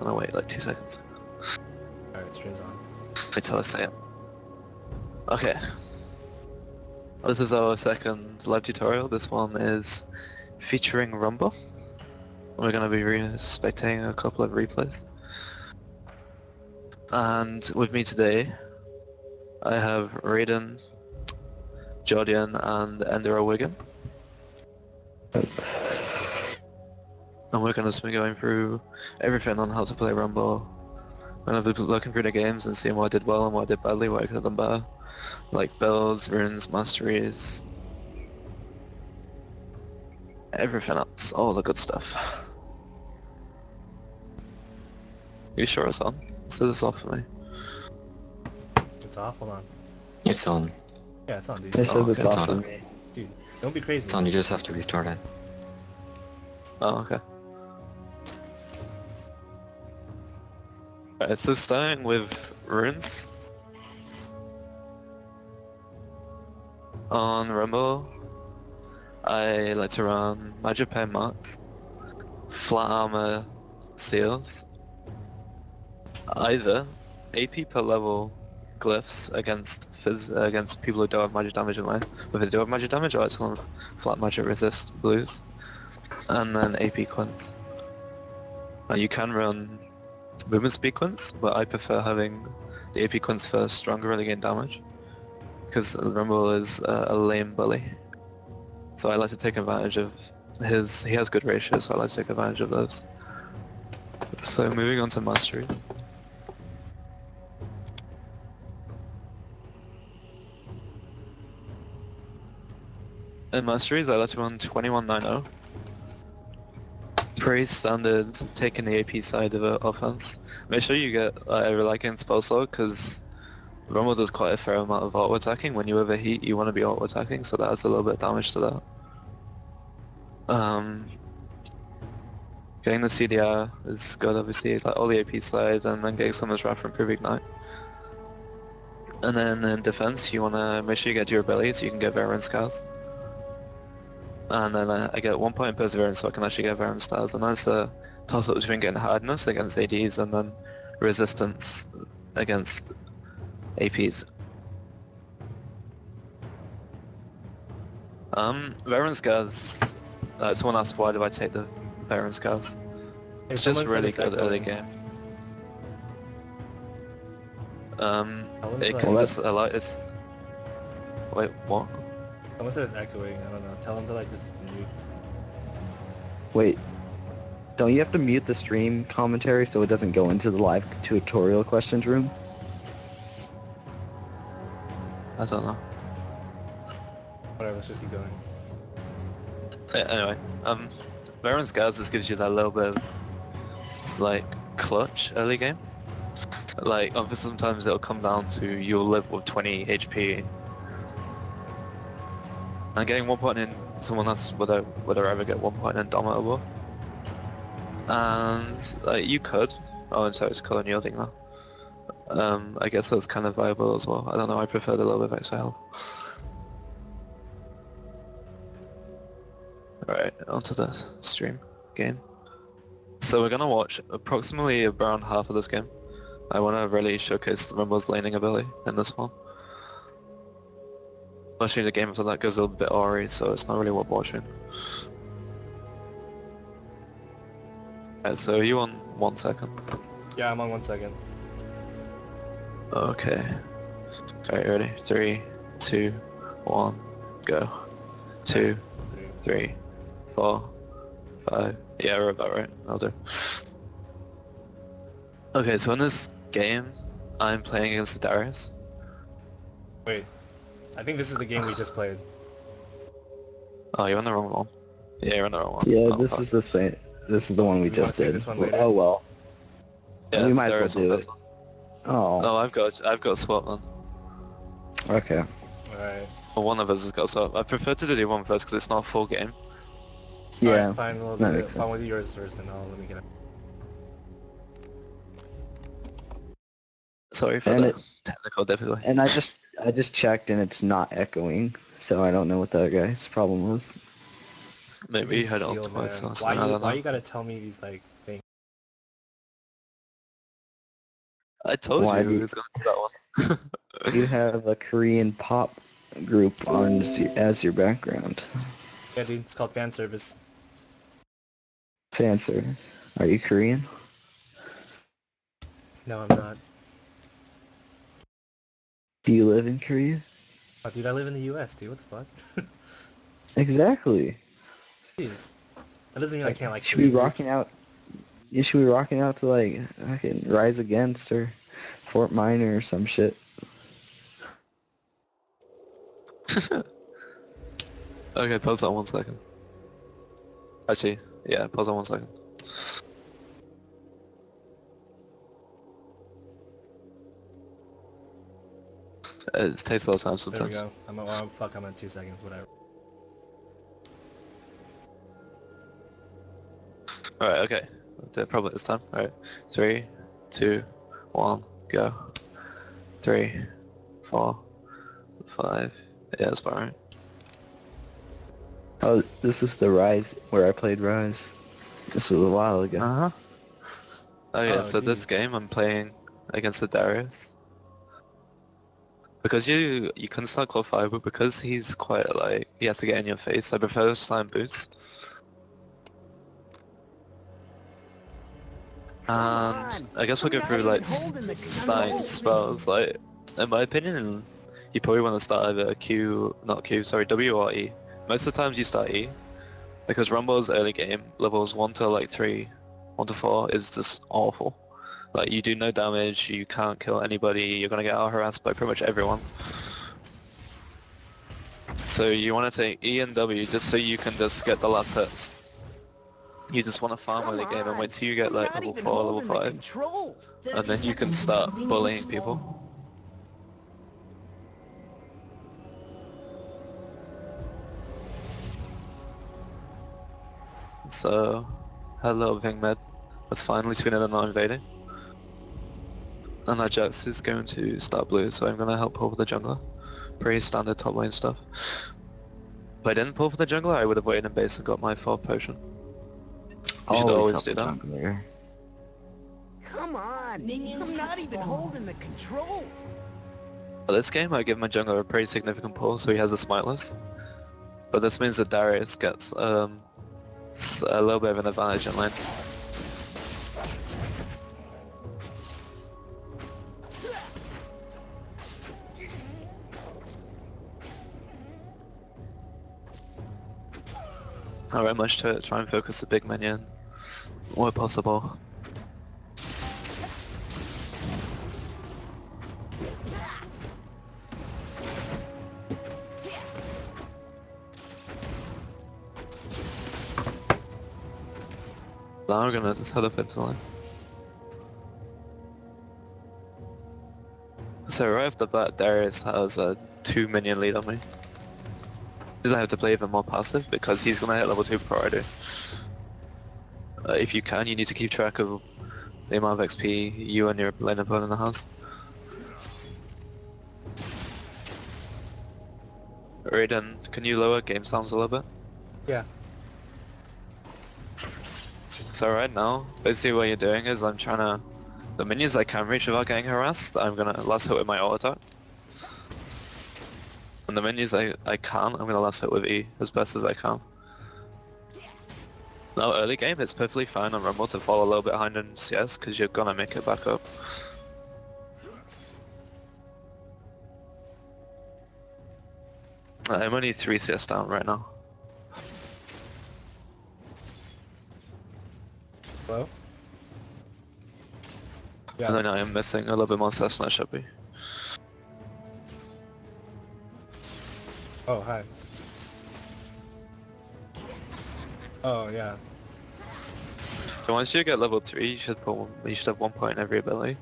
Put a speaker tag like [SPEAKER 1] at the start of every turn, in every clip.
[SPEAKER 1] gonna wait like 2 seconds.
[SPEAKER 2] Alright, stream's on.
[SPEAKER 1] Wait till I say it. Okay. This is our second live tutorial. This one is featuring Rumble. We're gonna be spectating a couple of replays. And with me today, I have Raiden, Jordian, and WIggin. And we're gonna be going through everything on how to play Rumble. We're gonna be looking through the games and seeing what I did well and what I did badly, what I could have done better. Like builds, runes, masteries, everything else, all the good stuff. You sure it's on? So this is off for me.
[SPEAKER 2] It's off, hold on.
[SPEAKER 3] It's on.
[SPEAKER 2] Yeah, it's on, dude.
[SPEAKER 4] It says it's
[SPEAKER 1] okay.
[SPEAKER 4] off for me.
[SPEAKER 2] Dude, don't be crazy.
[SPEAKER 3] It's on, you just have to restart it.
[SPEAKER 1] Oh, okay. Alright, so starting with runes. On Rumble, I like to run Magic Pen Marks, Flat Armor Seals, either AP per level glyphs against people who don't have magic damage in lane. If they do have magic damage, I like to run Flat Magic Resist blues, and then AP Quints. Now you can run movement speed Quints, but I prefer having the AP Quints first, stronger early game damage. Because Rumble is a lame bully. So I like to take advantage of he has good ratios, so I like to take advantage of those. So moving on to Masteries. In Masteries I like to run 2190. Pretty standard, taking the AP side of the offense. Make sure you get a reliking spell slot, because Rumble does quite a fair amount of auto attacking. When you overheat, you want to be auto attacking, so that adds a little bit of damage to that. Getting the CDR is good, obviously, like all the AP side, and then getting Summon's Wrath for Improve Ignite. And then in defense, you want to make sure you get durability so you can get Veteran Scars. And then I get 1 point in Perseverance so I can actually get Veteran Stars, and that's a toss-up between getting Hardness against ADs and then Resistance against APs. Veteran Scars, someone asked why do I take the Veteran Scars. It's just really good early game. It can just allow it's... Wait, what?
[SPEAKER 2] Someone said it's echoing, I don't know. Tell them to like just mute.
[SPEAKER 4] Wait, don't you have to mute the stream commentary so it doesn't go into the live tutorial questions room?
[SPEAKER 1] I don't know.
[SPEAKER 2] Whatever, let's just keep going.
[SPEAKER 1] Anyway, Veteran Scars just gives you that little bit of, like, clutch early game. Like, obviously sometimes it'll come down to you'll live with 20 HP. And getting 1 point in someone else would I ever get 1 point in Indomitable. And, you could. Oh, and so it's color yielding now. I guess that's kind of viable as well. I don't know, I prefer the little bit of extra health. Alright, onto the stream game. So we're gonna watch approximately around half of this game. I wanna really showcase Rumble's laning ability in this one. Actually the game after that goes a little bit awry, so it's not really worth watching. Alright, so are you on 1 second?
[SPEAKER 2] Yeah, I'm on 1 second.
[SPEAKER 1] Okay. Alright, ready? 3, 2, 1, go. 2, 3, 4, 5. Yeah, we're about right. I'll do. Okay, so in this game, I'm playing against Darius.
[SPEAKER 2] Wait, I think this is the game we just played.
[SPEAKER 1] Oh, you're on the wrong one. Yeah, you're on the wrong one.
[SPEAKER 4] Yeah,
[SPEAKER 1] Oh,
[SPEAKER 4] this
[SPEAKER 1] fuck.
[SPEAKER 4] is the same. This is the one we
[SPEAKER 2] You wanna
[SPEAKER 4] just
[SPEAKER 2] save
[SPEAKER 4] did.
[SPEAKER 2] this one later?
[SPEAKER 4] Oh well.
[SPEAKER 1] Yeah,
[SPEAKER 4] We might
[SPEAKER 1] Darius
[SPEAKER 4] as well do
[SPEAKER 1] on
[SPEAKER 4] it.
[SPEAKER 1] this one.
[SPEAKER 4] Oh.
[SPEAKER 1] Oh, I've got a swap then.
[SPEAKER 4] Okay.
[SPEAKER 2] Alright.
[SPEAKER 1] Well, one of us has got a swap. I prefer to do the one first because it's not a full game.
[SPEAKER 4] Yeah.
[SPEAKER 2] Alright, fine, we'll
[SPEAKER 4] that
[SPEAKER 2] do
[SPEAKER 4] makes
[SPEAKER 2] it.
[SPEAKER 4] sense.
[SPEAKER 2] Fine, we'll do yours first and let me get it.
[SPEAKER 1] Sorry for
[SPEAKER 4] And
[SPEAKER 1] the
[SPEAKER 4] it-
[SPEAKER 1] technical difficulty.
[SPEAKER 4] And I just checked and it's not echoing, so I don't know what that guy's problem was.
[SPEAKER 1] Maybe you had it on
[SPEAKER 2] Seaal,
[SPEAKER 1] twice
[SPEAKER 2] man.
[SPEAKER 1] or something, I don't know.
[SPEAKER 2] Why you gotta tell me these like things?
[SPEAKER 1] I told
[SPEAKER 4] Why
[SPEAKER 1] you
[SPEAKER 4] do
[SPEAKER 1] it was gonna be that one.
[SPEAKER 4] you have a Korean pop group on as your background?
[SPEAKER 2] Yeah, dude, it's called fan service.
[SPEAKER 4] Fan service. Are you Korean?
[SPEAKER 2] No, I'm not.
[SPEAKER 4] Do you live in Korea?
[SPEAKER 2] Oh, dude, I live in the U.S., dude. What the fuck?
[SPEAKER 4] Exactly.
[SPEAKER 2] Dude, that doesn't mean I can't like
[SPEAKER 4] You should be
[SPEAKER 2] Korean
[SPEAKER 4] rocking
[SPEAKER 2] groups.
[SPEAKER 4] out. You should be rocking out to like fucking Rise Against or Fort Minor or some shit.
[SPEAKER 1] Okay, pause that 1 second. Actually, yeah, pause that 1 second. It takes a lot of time
[SPEAKER 2] There we
[SPEAKER 1] sometimes.
[SPEAKER 2] go. I'm at 2 seconds, whatever.
[SPEAKER 1] Alright, okay. I'll do it probably this time. Alright. 3, 2, 1, go. 3, 4, 5. Yeah, that's about right.
[SPEAKER 4] Oh, this was the Rise where I played Rise. This was a while ago.
[SPEAKER 1] Uh-huh. Okay,
[SPEAKER 2] Oh,
[SPEAKER 1] so this
[SPEAKER 2] geez.
[SPEAKER 1] game I'm playing against the Darius. Because you can start Claw 5, but because he's quite like, he has to get in your face, I prefer to slam boost. And I guess we'll go through like starting spells. Like, in my opinion, you probably want to start either W or E. Most of the times you start E, because Rumble's early game, levels 1 to like 3, 1 to 4 is just awful. Like, you do no damage, you can't kill anybody, you're gonna get out harassed by pretty much everyone. So you want to take E and W just so you can just get the last hits. You just want to farm early game and wait till you get like level 4, level 5, and then you can start bullying people. So, hello Vingmed has finally seen it and not invading. And our Jax is going to start blue, so I'm going to help pull for the jungler. Pretty standard top lane stuff. If I didn't pull for the jungler, I would have waited in base and got my 4th potion. You should always
[SPEAKER 4] help
[SPEAKER 1] do
[SPEAKER 4] the
[SPEAKER 1] that.
[SPEAKER 4] jungler.
[SPEAKER 5] Come on! I'm not even holding the controls!
[SPEAKER 1] For this game, I give my jungler a pretty significant pull, so he has a smiteless. But this means that Darius gets a little bit of an advantage in lane. I very much to try and focus the big minion where possible. Now I'm gonna just head up into lane. So right off the bat, Darius has a 2 minion lead on me. Because I have to play even more passive because he's gonna hit level 2 before I do. If you can, you need to keep track of the amount of XP you and your lane opponent has. Raiden, can you lower game sounds a little bit?
[SPEAKER 2] Yeah.
[SPEAKER 1] So right now, basically what you're doing is I'm trying to... The minions I can reach without getting harassed, I'm gonna last hit with my auto attack. And the minions I can't, I'm gonna last hit with E as best as I can. Now early game, it's perfectly fine on Rumble to fall a little bit behind in CS because you're gonna make it back up. I'm only 3 CS down right now.
[SPEAKER 2] Hello? Yeah.
[SPEAKER 1] And then I am missing a little bit more CS than I should be.
[SPEAKER 2] Oh, hi. Oh, yeah.
[SPEAKER 1] So once you get level 3, you should have 1 point in every ability.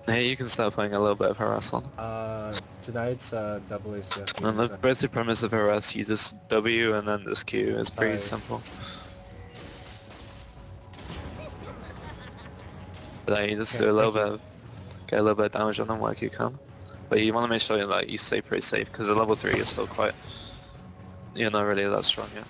[SPEAKER 1] And here you can start playing a little bit of harass on.
[SPEAKER 2] Tonight's double ACF
[SPEAKER 1] And
[SPEAKER 2] game.
[SPEAKER 1] the
[SPEAKER 2] So.
[SPEAKER 1] basic premise of harass, you just W and then this Q is pretty
[SPEAKER 2] Alright.
[SPEAKER 1] simple. But then you just
[SPEAKER 2] Okay,
[SPEAKER 1] do a little
[SPEAKER 2] thank
[SPEAKER 1] bit
[SPEAKER 2] you.
[SPEAKER 1] of, get a little bit of damage on them like you can. But you want to make sure that you stay pretty safe, because at level 3 you're still quite... You're not really that strong yet.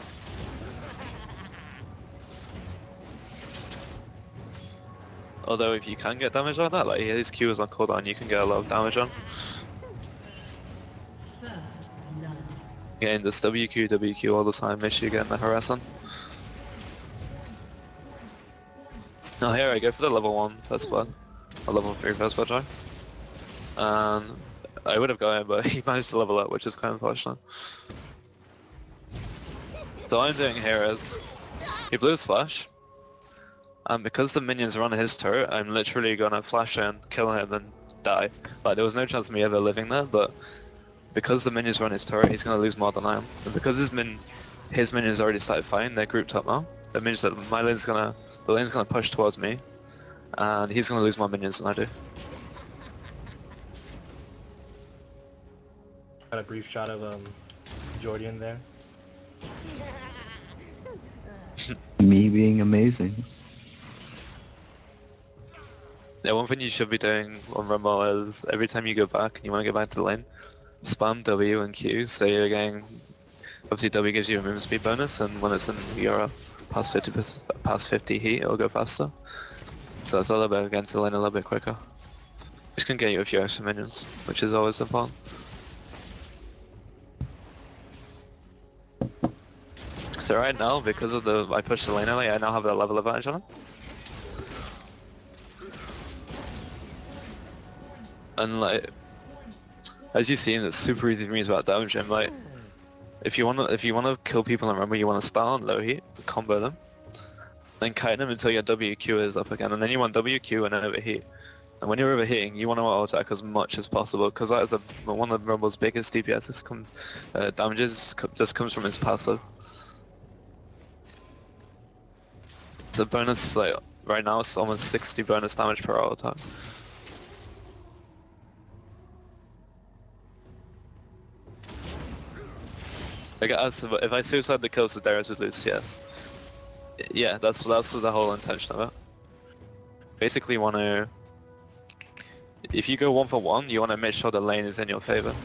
[SPEAKER 1] Although if you can get damage on that, like his Q is on cooldown, you can get a lot of damage on.
[SPEAKER 6] First blood.
[SPEAKER 1] Getting this WQ all the time makes you getting the harassing. Oh, here I go for the level 1 first blood. Or level 3 first blood, sorry. And I would have got him, but he managed to level up, which is kind of unfortunate. So what I'm doing here is, he blew his flash, and because the minions are on his turret, I'm literally gonna flash in, kill him, and die. Like, there was no chance of me ever living there, but because the minions are on his turret, he's gonna lose more than I am. And because his minions already started fighting, they're grouped up now. That means that the lane's gonna push towards me, and he's gonna lose more minions than I do.
[SPEAKER 2] Got a brief shot of Jordian there.
[SPEAKER 4] Me being amazing.
[SPEAKER 1] Yeah, one thing you should be doing on Rumble is every time you go back and you want to go back to the lane, spam W and Q, so you're getting... Obviously W gives you a movement speed bonus, and when it's in your past 50 heat, it'll go faster. So it's a little bit against the lane a little bit quicker. Which can get you a few extra minions, which is always important. So right now, because of I pushed the lane early, I now have that level advantage on him. And like, as you've seen, it's super easy for me to about damage him. Like, if you wanna kill people in Rumble, you wanna start on low heat, combo them, then kite them until your WQ is up again, and then you want WQ and overheat. And when you're overheating, you want to auto attack as much as possible, because that is one of Rumble's biggest DPS damages just comes from his passive. It's a bonus, like, right now it's almost 60 bonus damage per auto attack. Like, if I suicide the kills, the Darius would lose CS. Yeah, that's the whole intention of it. Basically want to... If you go 1 for 1, you want to make sure the lane is in your favor.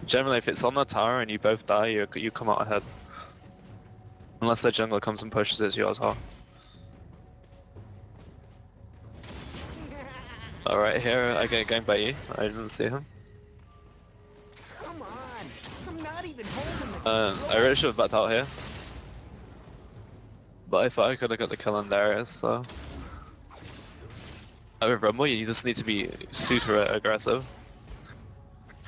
[SPEAKER 1] Generally, if it's on the tower and you both die, you come out ahead. Unless the jungler comes and pushes, it's yours, huh? Alright, here I get going by you. I didn't see him.
[SPEAKER 5] Come on. I'm not even holding the
[SPEAKER 1] I really should have backed out here. But I thought I could have got the kill on Darius, so... With Rumble, you just need to be super aggressive.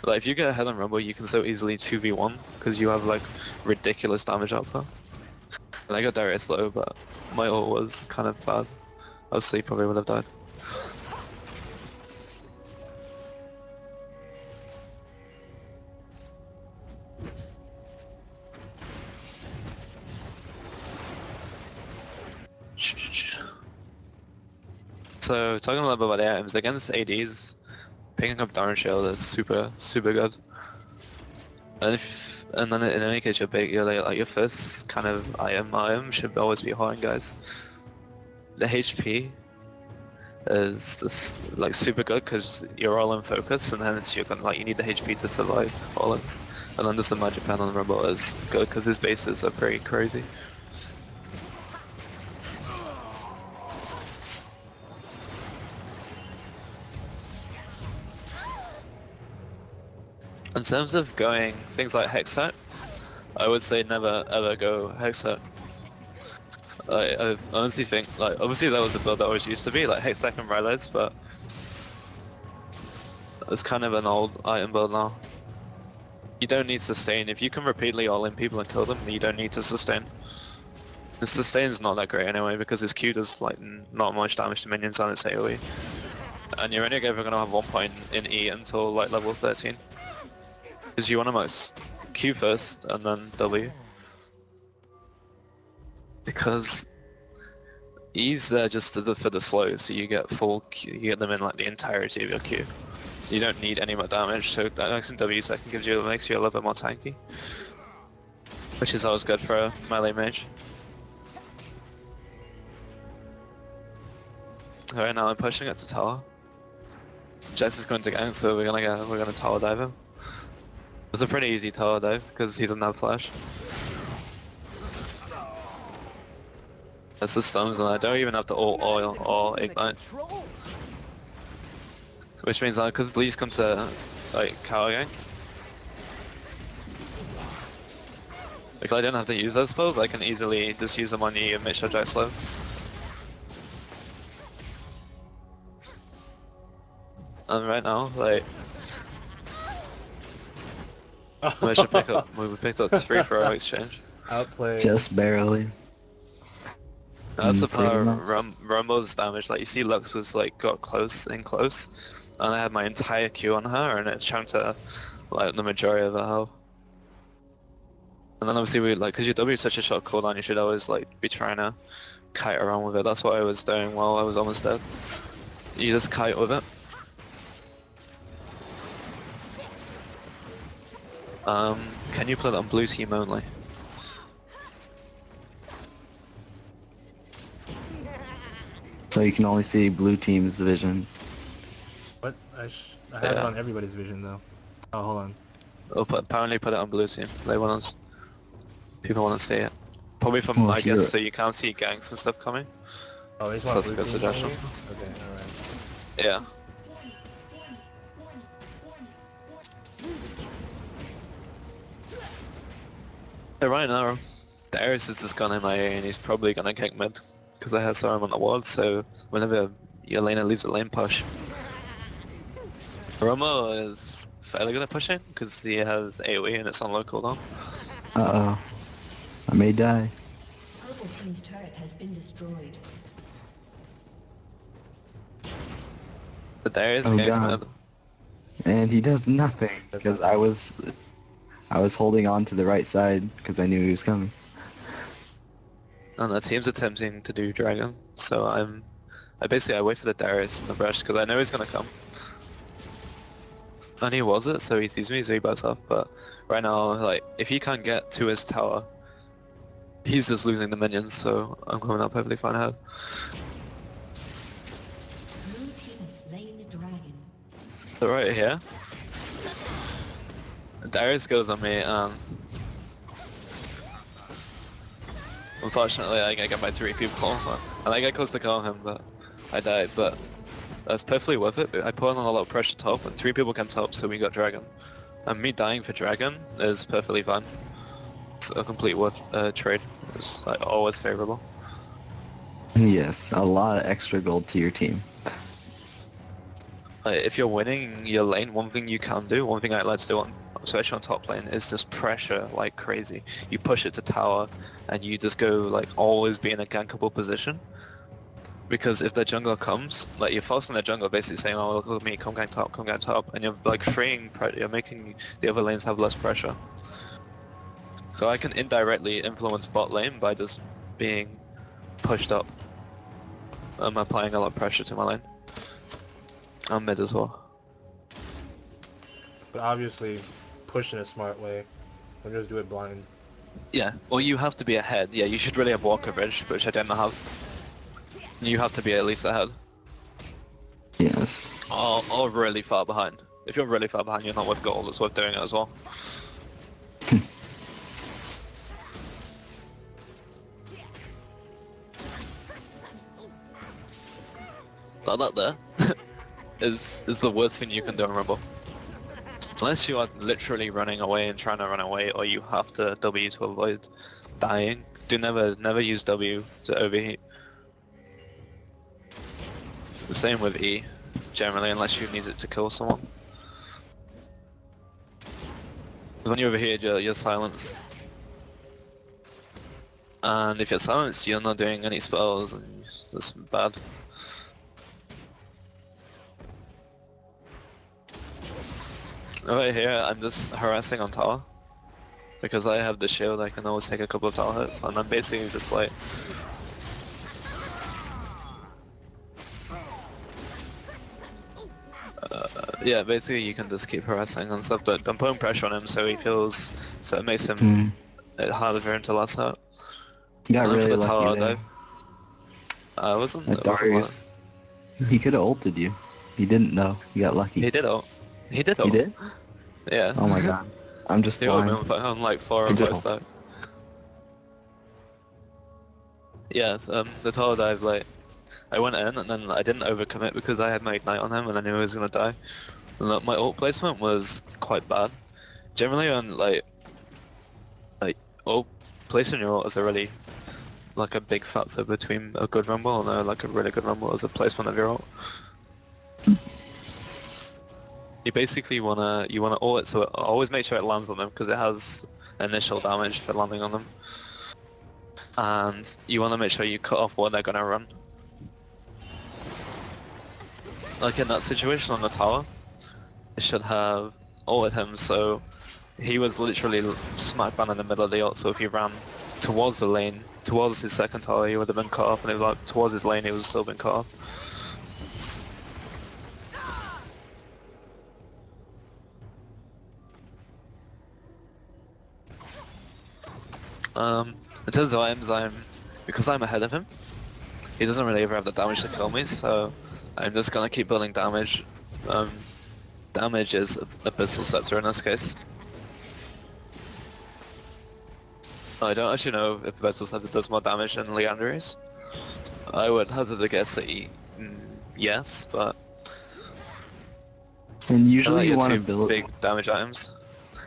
[SPEAKER 1] Like, if you get ahead on Rumble, you can so easily 2v1, because you have, like, ridiculous damage output. And I got Darius low, but my ult was kind of bad. Else he probably would have died. So, talking a little bit about the items, against ADs, picking up Darn Shield is super good. And then in any case, your first kind of item should always be Horn, guys. The HP is just, like, super good because you're all in focus, and hence you need the HP to survive all ins. And then just the magic pen on the Rumble is good because his bases are pretty crazy. In terms of going things like Hextech, I would say never ever go Hextech. I honestly think, like, obviously that was the build that always used to be, like Hextech and Rylai's, but it's kind of an old item build now. You don't need sustain. If you can repeatedly all-in people and kill them, you don't need to sustain. The sustain's not that great anyway, because his Q does, like, not much damage to minions and it's AoE. And you're only ever gonna have 1 point in E until, like, level 13. Because you want to max Q first, and then W. Because E's there just for the slow, so you get you get them in like the entirety of your Q. You don't need any more damage, so that maxing W second makes you a little bit more tanky. Which is always good for a melee mage. Alright, now I'm pushing it to tower. Jess is going to gang, so we're gonna tower dive him. It's a pretty easy tower dive because he doesn't have flash. That's the stuns and I don't even have to ult or ignite. Which means that because Lee's come to like cower gang. Like I don't have to use those spells, I can easily just use them on you and make sure Jack slows. And right now, like we should pick up. We picked up 3 for our exchange.
[SPEAKER 2] Outplay.
[SPEAKER 4] Just barely.
[SPEAKER 1] That's the
[SPEAKER 4] pretty
[SPEAKER 1] power of
[SPEAKER 4] much.
[SPEAKER 1] Rumbo's damage. Like you see, Lux was like got close, and I had my entire Q on her, and it chunked her like the majority of her health. And then obviously we like, cause your W is such a short cooldown, you should always like be trying to kite around with it. That's what I was doing while I was almost dead. You just kite with it. Can you play that on blue team only?
[SPEAKER 4] So you can only see blue team's vision.
[SPEAKER 2] What? I have it on everybody's vision though. Oh, hold on.
[SPEAKER 1] Apparently put it on blue team. They want us. People want to see it. Probably from
[SPEAKER 4] Well,
[SPEAKER 1] I
[SPEAKER 4] here-
[SPEAKER 1] guess so you can't see ganks and stuff coming.
[SPEAKER 2] Oh, they just
[SPEAKER 1] So
[SPEAKER 2] want
[SPEAKER 1] that's a
[SPEAKER 2] blue
[SPEAKER 1] good
[SPEAKER 2] team
[SPEAKER 1] suggestion.
[SPEAKER 2] only? Okay, alright.
[SPEAKER 1] Yeah. Hey, right now, Darius has just gone in my A and he's probably gonna kick mid because I have Sarum on the ward. So whenever your laner leaves a lane push, Romo is fairly good at pushing because he has AoE and it's on low cooldown.
[SPEAKER 4] Uh-oh. I may die.
[SPEAKER 6] Purple team's turret has been destroyed.
[SPEAKER 1] The Darius
[SPEAKER 4] Oh,
[SPEAKER 1] kicks
[SPEAKER 4] God.
[SPEAKER 1] mid.
[SPEAKER 4] And he does nothing because I was holding on to the right side because I knew he was coming.
[SPEAKER 1] And the team's attempting to do dragon, so I basically wait for the Darius in the brush because I know he's gonna come. And he was it, so he sees me, so he backs off. But right now, like if he can't get to his tower, he's just losing the minions. So I'm coming up perfectly fine ahead.
[SPEAKER 6] Blue team has slain the dragon.
[SPEAKER 1] So right here, Darius goes on me, and unfortunately I get by 3 people, and I get close to killing him, but I died. But that's perfectly worth it. I put on a lot of pressure top, and 3 people came top, so we got dragon. And me dying for dragon is perfectly fine. It's a complete worth trade. It's like always favorable.
[SPEAKER 4] Yes, a lot of extra gold to your team.
[SPEAKER 1] If you're winning your lane, one thing you can do, one thing I like to do, especially on top lane, is just pressure like crazy. You push it to tower, and you just go like always be in a gankable position. Because if the jungler comes, like you're forcing the jungler basically saying, "Oh, look at me, come gank top," and you're like you're making the other lanes have less pressure. So I can indirectly influence bot lane by just being pushed up. I'm applying a lot of pressure to my lane. And mid as well.
[SPEAKER 2] But obviously, push in a smart way. Don't just do it blind.
[SPEAKER 1] Yeah, well you have to be ahead. Yeah, you should really have wall coverage, which I don't have. You have to be at least ahead.
[SPEAKER 4] Yes.
[SPEAKER 1] Or really far behind. If you're really far behind, you're not worth gold, it's worth doing it as well. That there is the worst thing you can do in Rumble. Unless you are literally running away and trying to run away, or you have to W to avoid dying. Do never use W to overheat. The same with E, generally, unless you need it to kill someone. Because when you overheat, you're silenced. And if you're silenced, you're not doing any spells, and that's bad. Right here, I'm just harassing on tower. Because I have the shield, I can always take a couple of tower hits, and I'm basically just like... yeah, basically you can just keep harassing and stuff, but I'm putting pressure on him so he feels... so it makes him it harder for him to last out.
[SPEAKER 4] You got
[SPEAKER 1] And
[SPEAKER 4] really
[SPEAKER 1] for the tower
[SPEAKER 4] lucky there.
[SPEAKER 1] dive, I wasn't...
[SPEAKER 4] That
[SPEAKER 1] it wasn't like-
[SPEAKER 4] Darius, he could have ulted you. He didn't though. You got lucky.
[SPEAKER 1] He did ult. He did ult.
[SPEAKER 4] He did?
[SPEAKER 1] Yeah.
[SPEAKER 4] Oh my god. I'm just
[SPEAKER 1] He ulted me
[SPEAKER 4] blind.
[SPEAKER 1] on like 4
[SPEAKER 3] He
[SPEAKER 1] on
[SPEAKER 3] did
[SPEAKER 1] Playstyle. Yes, the tower dive, like, I went in and then I didn't overcommit because I had my ignite on him and I knew he was gonna die. And my ult placement was quite bad. Generally on like ult placing your ult is a really like a big factor between a good rumble and like a really good rumble as a placement of your ult. You basically wanna ult it so always make sure it lands on them because it has initial damage for landing on them. And you wanna make sure you cut off what they're gonna run. Like in that situation on the tower, it should have ulted him so he was literally smack bang in the middle of the ult, so if he ran towards the lane, towards his second tower, he would have been cut off, and if like towards his lane, he was still been cut off. In terms of items, because I'm ahead of him, he doesn't really ever have the damage to kill me, so I'm just gonna keep building damage. Damage is a Abyssal Scepter in this case. I don't actually know if Abyssal Scepter does more damage than Leanderies. I would hazard a guess that yes, but
[SPEAKER 4] And
[SPEAKER 1] I
[SPEAKER 4] usually
[SPEAKER 1] like
[SPEAKER 4] you
[SPEAKER 1] your
[SPEAKER 4] want to
[SPEAKER 1] two
[SPEAKER 4] build.
[SPEAKER 1] big damage items.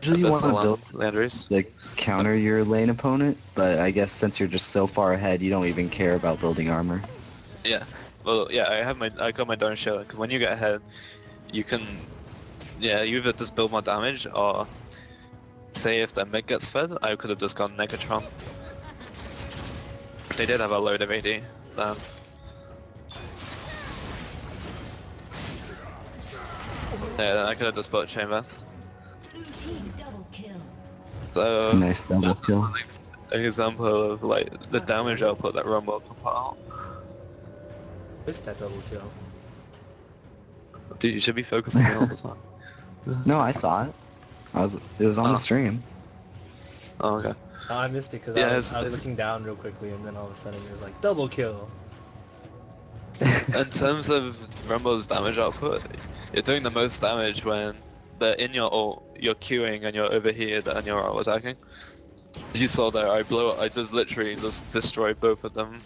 [SPEAKER 4] Usually you want to
[SPEAKER 1] Abyssal
[SPEAKER 4] build
[SPEAKER 1] and Leanderies.
[SPEAKER 4] like counter your lane opponent, but I guess since you're just so far ahead, you don't even care about building armor.
[SPEAKER 1] Yeah. Well, yeah, I got my Darn Shield, because when you get ahead, you can, yeah, you either just build more damage, or say if the mid gets fed, I could have just gone Negatron. They did have a load of AD then. Yeah, I could have just built Chambers.
[SPEAKER 6] Blue team double kill.
[SPEAKER 1] So,
[SPEAKER 4] Nice double kill.
[SPEAKER 1] an example of like the damage output that Rumble can put out.
[SPEAKER 2] Missed that double kill.
[SPEAKER 1] Dude, you should be focusing all the time.
[SPEAKER 4] No, I saw it. It was on the
[SPEAKER 1] Oh.
[SPEAKER 4] stream.
[SPEAKER 1] Oh, okay.
[SPEAKER 2] Oh, I missed it because
[SPEAKER 1] Yeah,
[SPEAKER 2] I was
[SPEAKER 1] it's-
[SPEAKER 2] looking down real quickly, and then all of a sudden it was like double kill.
[SPEAKER 1] In terms of Rumble's damage output, you're doing the most damage when they're in your ult, you're queuing and you're overheated and you're ult attacking. As you saw there, I just literally just destroyed both of them.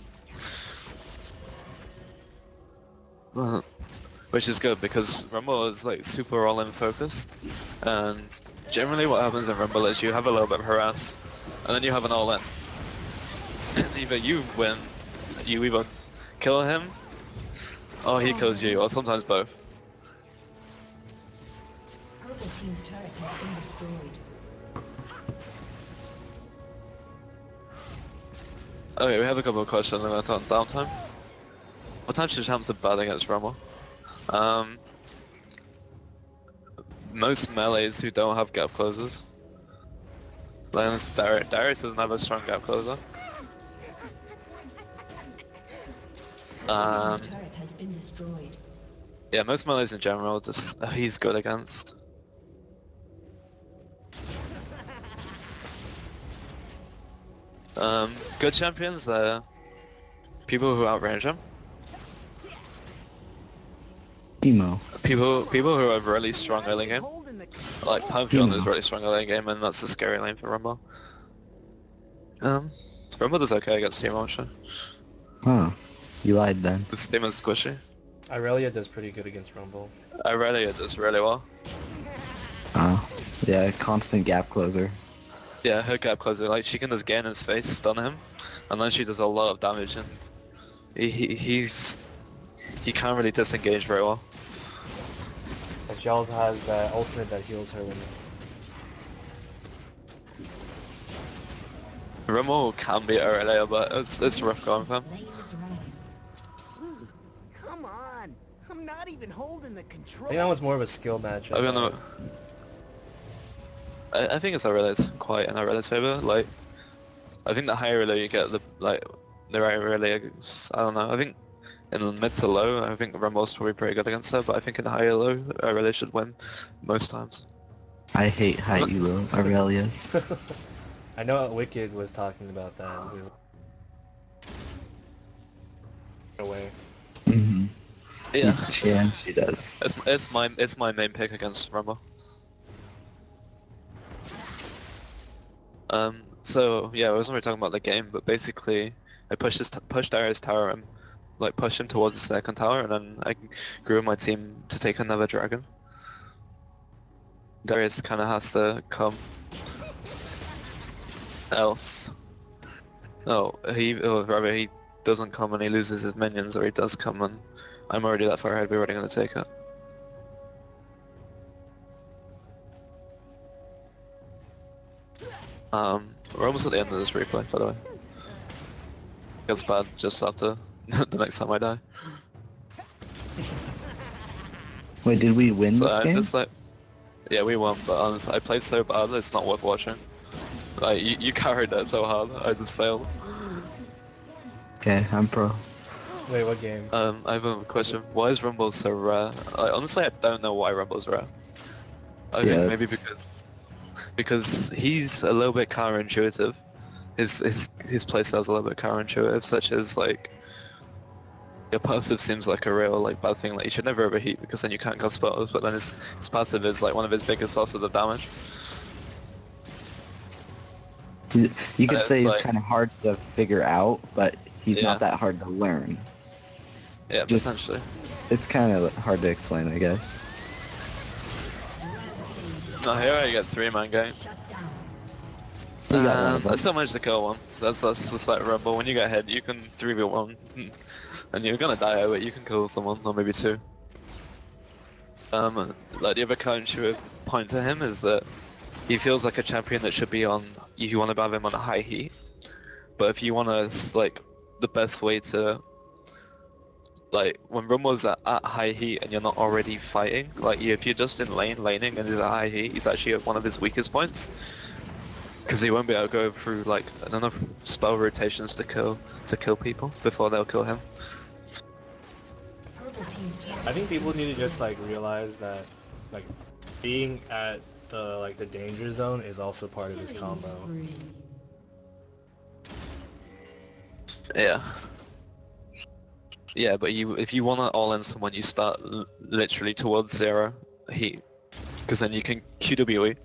[SPEAKER 1] Which is good because Rumble is like super all-in focused, and generally what happens in Rumble is you have a little bit of harass, and then you have an all-in. Either you win, you either kill him, or he kills you, or sometimes both.
[SPEAKER 6] Purple team's turret has been destroyed.
[SPEAKER 1] Okay, we have a couple of questions about downtime. What time should champs are bad against Rumble? Most melees who don't have gap closers. Darius doesn't have a strong gap closer.
[SPEAKER 6] Purple team's turret has been destroyed.
[SPEAKER 1] Yeah, most melees in general, just he's good against. Good champions, people who outrange him.
[SPEAKER 4] Emo.
[SPEAKER 1] People who are really strong early game.
[SPEAKER 5] Holding the
[SPEAKER 1] Like Pantheon is
[SPEAKER 4] Emo.
[SPEAKER 1] really strong early game, and that's the scary lane for Rumble. Rumble does okay against Teemo actually.
[SPEAKER 4] Huh. You lied then.
[SPEAKER 1] This team is squishy.
[SPEAKER 2] Irelia does pretty good against Rumble.
[SPEAKER 1] Aurelia does really well.
[SPEAKER 4] Oh. Yeah, constant gap closer.
[SPEAKER 1] Yeah, her gap closer, like she can just get in his face, stun him, and then she does a lot of damage, and he can't really disengage very well.
[SPEAKER 2] And she also has that ultimate that heals her when
[SPEAKER 1] Rumble can beat Aurelia, but it's rough going for him.
[SPEAKER 6] Slain the dragon.
[SPEAKER 5] Come on. I'm not even holding the
[SPEAKER 2] I think that
[SPEAKER 5] control.
[SPEAKER 2] was more of a skill match.
[SPEAKER 1] I don't know. I think it's Aurelia's quite in Aurelia's favor. Like, I think the higher elo you get, the right Aurelia. I don't know. I think in the mid to low, I think Rumble's probably pretty good against her, but I think in the higher low, Aurelia should win most times.
[SPEAKER 4] I hate high elo Aurelias.
[SPEAKER 2] I know Wicked was talking about that. He was away.
[SPEAKER 4] Mm-hmm.
[SPEAKER 1] Yeah,
[SPEAKER 4] Yeah, she does.
[SPEAKER 1] it's my main pick against Rumble. So yeah, I wasn't really talking about the game, but basically, I push Darius tower him, like push him towards the second tower, and then I grew my team to take another dragon. Darius kind of has to come. Else. Oh, or rather he doesn't come and he loses his minions, or he does come and I'm already that far ahead, we're already going to take it. We're almost at the end of this replay, by the way. Gets bad just after the next time I die.
[SPEAKER 4] Wait, did we win
[SPEAKER 1] So
[SPEAKER 4] this
[SPEAKER 1] I'm
[SPEAKER 4] game?
[SPEAKER 1] just like, yeah, we won, but honestly, I played so bad, it's not worth watching. Like, you carried that so hard, I just failed.
[SPEAKER 4] Okay, I'm pro.
[SPEAKER 2] Wait, what game?
[SPEAKER 1] I have a question. Why is Rumble so rare? Honestly, I don't know why Rumble's rare. I
[SPEAKER 4] Yeah,
[SPEAKER 1] think maybe
[SPEAKER 4] it's-
[SPEAKER 1] because he's a little bit counterintuitive. His playstyle's a little bit counterintuitive, such as like your passive seems like a real like bad thing. Like you should never overheat because then you can't cast spells. But then his passive is like one of his biggest sources of damage.
[SPEAKER 4] You could
[SPEAKER 1] It's
[SPEAKER 4] say he's
[SPEAKER 1] like-
[SPEAKER 4] kind of hard to figure out, but he's
[SPEAKER 1] Yeah.
[SPEAKER 4] not that hard to learn.
[SPEAKER 1] Yeah,
[SPEAKER 4] Just-
[SPEAKER 1] potentially.
[SPEAKER 4] It's kind of hard to explain, I guess.
[SPEAKER 1] Oh, here I get 3-man gang.
[SPEAKER 4] You got one of
[SPEAKER 1] I
[SPEAKER 4] them.
[SPEAKER 1] still managed to kill one. That's just like Rumble. When you get hit, you can 3v1, and you're gonna die over it. You can kill someone, or maybe two. Like the other counterintuitive point to him is that he feels like a champion that should be on. You want to have him on a high heat, but if you want to like the best way to like when Rumble's at high heat and you're not already fighting, like if you're just in laning and he's at high heat, he's actually at one of his weakest points. Because he won't be able to go through like enough spell rotations to kill people before they'll kill him.
[SPEAKER 2] I think people need to just like realize that like being at the danger zone is also part of his combo.
[SPEAKER 1] Yeah. Yeah, but if you want to all in someone, you start literally towards 0 heat, because then you can QWE,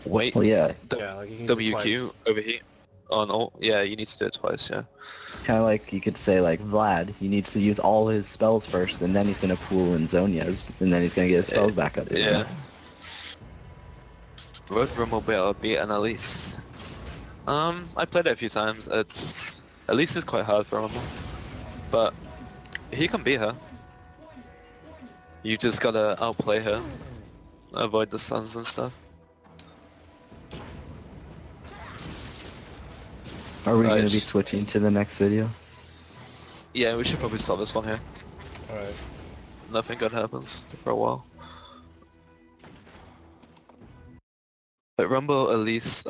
[SPEAKER 1] wait,
[SPEAKER 4] Well, yeah,
[SPEAKER 2] Yeah, like you can use it
[SPEAKER 1] WQ
[SPEAKER 2] twice.
[SPEAKER 1] overheat on all. Yeah, you need to do it twice. Yeah.
[SPEAKER 4] kind of like you could say like Vlad, he needs to use all his spells first, and then he's gonna pool in Zonia's, and then he's gonna get his spells back up.
[SPEAKER 1] Yeah. Road Rumble will beat an Elise. I played it a few times. Elise is quite hard for Rumble, but he can beat her. You just gotta outplay her, avoid the stuns and stuff.
[SPEAKER 4] Are we gonna be
[SPEAKER 1] Nice.
[SPEAKER 4] switching to the next video?
[SPEAKER 1] Yeah, we should probably stop this one here.
[SPEAKER 2] Alright.
[SPEAKER 1] Nothing good happens for a while. But Rumble, Elise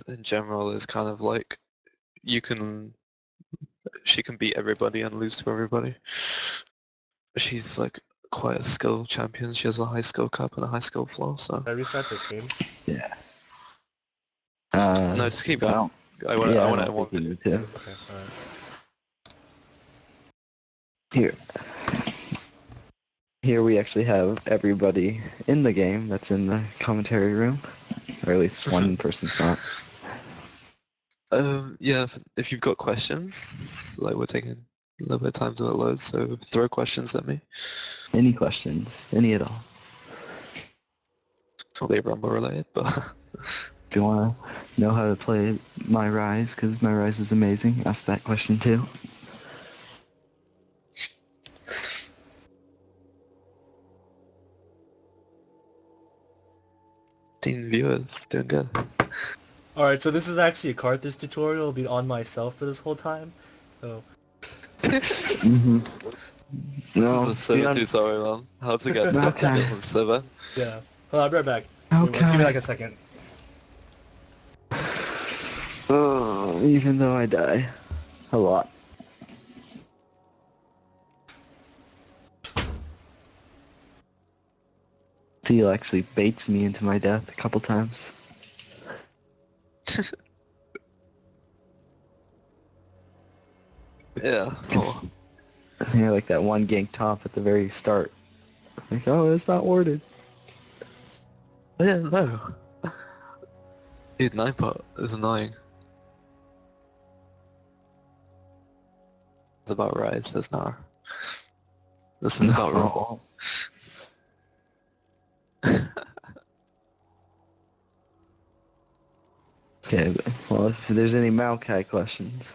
[SPEAKER 1] in general is kind of like, she can beat everybody and lose to everybody. She's like quite a skill champion. She has a high skill cap and a high skill floor, so.
[SPEAKER 2] Did I restart the stream?
[SPEAKER 4] Yeah.
[SPEAKER 1] No, just keep
[SPEAKER 4] I
[SPEAKER 1] going.
[SPEAKER 4] don't,
[SPEAKER 1] I want
[SPEAKER 4] yeah, I
[SPEAKER 1] to
[SPEAKER 4] don't
[SPEAKER 1] one.
[SPEAKER 4] think you need to.
[SPEAKER 2] Okay, alright.
[SPEAKER 4] Here we actually have everybody in the game that's in the commentary room, or at least one person's not.
[SPEAKER 1] Yeah, if you've got questions, like we're taking a little bit of time to upload, so throw questions at me.
[SPEAKER 4] Any questions? Any at all?
[SPEAKER 1] Probably Rumble related, but
[SPEAKER 4] If you want to know how to play My Rise, because My Rise is amazing, ask that question too.
[SPEAKER 1] 15 viewers, doing good.
[SPEAKER 2] Alright, so this is actually a Carthage tutorial. It'll be on myself for this whole time. So,
[SPEAKER 4] Mm-hmm. No,
[SPEAKER 1] This is a server tutorial on how to get
[SPEAKER 4] Okay.
[SPEAKER 1] different server.
[SPEAKER 2] yeah. Hold on, I'll be right back. Wait,
[SPEAKER 4] Okay.
[SPEAKER 2] give me like a second.
[SPEAKER 4] Oh, even though I die a lot. Seal actually baits me into my death a couple times.
[SPEAKER 1] Yeah. Oh.
[SPEAKER 4] Yeah, like that one gank top at the very start. Like, oh, it's not warded.
[SPEAKER 1] Yeah, no. Dude, 9-pot is annoying. It's about Rise, there's not. This is about Rumble.
[SPEAKER 4] Okay, well, if there's any Maokai questions.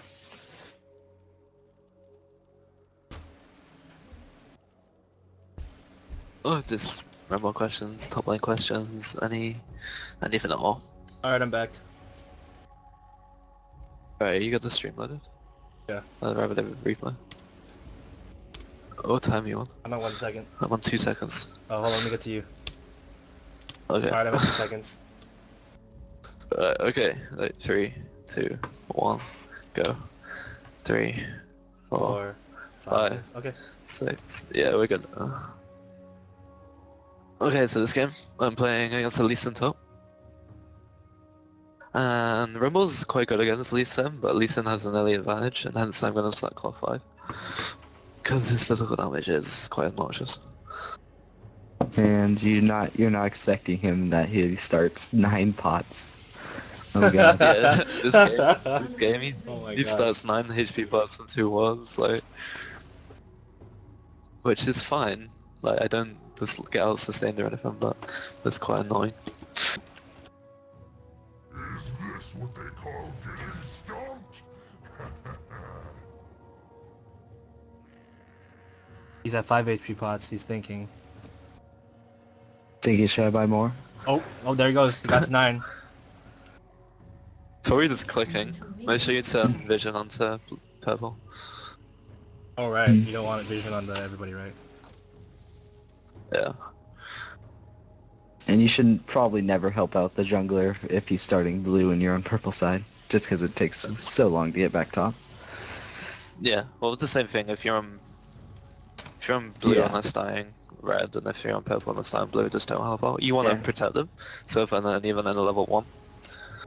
[SPEAKER 1] Oh, just Rumble questions, top lane questions, anything at all.
[SPEAKER 2] Alright, I'm back.
[SPEAKER 1] Alright, you got the stream loaded?
[SPEAKER 2] Yeah.
[SPEAKER 1] Rather than replay. What time are you on?
[SPEAKER 2] I'm at 1 second.
[SPEAKER 1] I'm on 2 seconds.
[SPEAKER 2] Oh, hold on, let me get to you.
[SPEAKER 1] Okay.
[SPEAKER 2] Alright, I'm at 2 seconds.
[SPEAKER 1] Okay, like 3, 2, 1, go. 3, 4,
[SPEAKER 2] 4, 5.
[SPEAKER 1] 5.
[SPEAKER 2] Okay.
[SPEAKER 1] 6. Yeah, we're good. Okay, so this game, I'm playing against the Lee Sin top. And Rumble's quite good against Lee Sin, but Lee Sin has an early advantage, and hence I'm going to start claw 5. Because his physical damage is quite obnoxious.
[SPEAKER 4] And you're not expecting him that he starts 9 pots. Oh god.
[SPEAKER 1] Yeah, this game
[SPEAKER 2] Oh my
[SPEAKER 1] he
[SPEAKER 2] gosh.
[SPEAKER 1] starts 9 HP pots and 2 wards, like... Which is fine. Like, I don't just get out sustained or anything, but that's quite annoying.
[SPEAKER 7] Is this what they call getting stumped?
[SPEAKER 2] He's at 5 HP pots, he's thinking.
[SPEAKER 4] Think he should buy more?
[SPEAKER 2] Oh, there he goes. He got to 9.
[SPEAKER 1] Tori just clicking. Make sure you turn vision onto purple.
[SPEAKER 2] Alright, you don't want vision on everybody, right?
[SPEAKER 1] Yeah.
[SPEAKER 4] And you should probably never help out the jungler if he's starting blue and you're on purple side, just because it takes so long to get back top.
[SPEAKER 1] Yeah, well it's the same thing if you're on blue
[SPEAKER 4] Yeah.
[SPEAKER 1] unless dying red, and if you're on purple unless dying blue, just don't help out. You want to
[SPEAKER 4] Yeah.
[SPEAKER 1] protect them, so if and even in a level 1.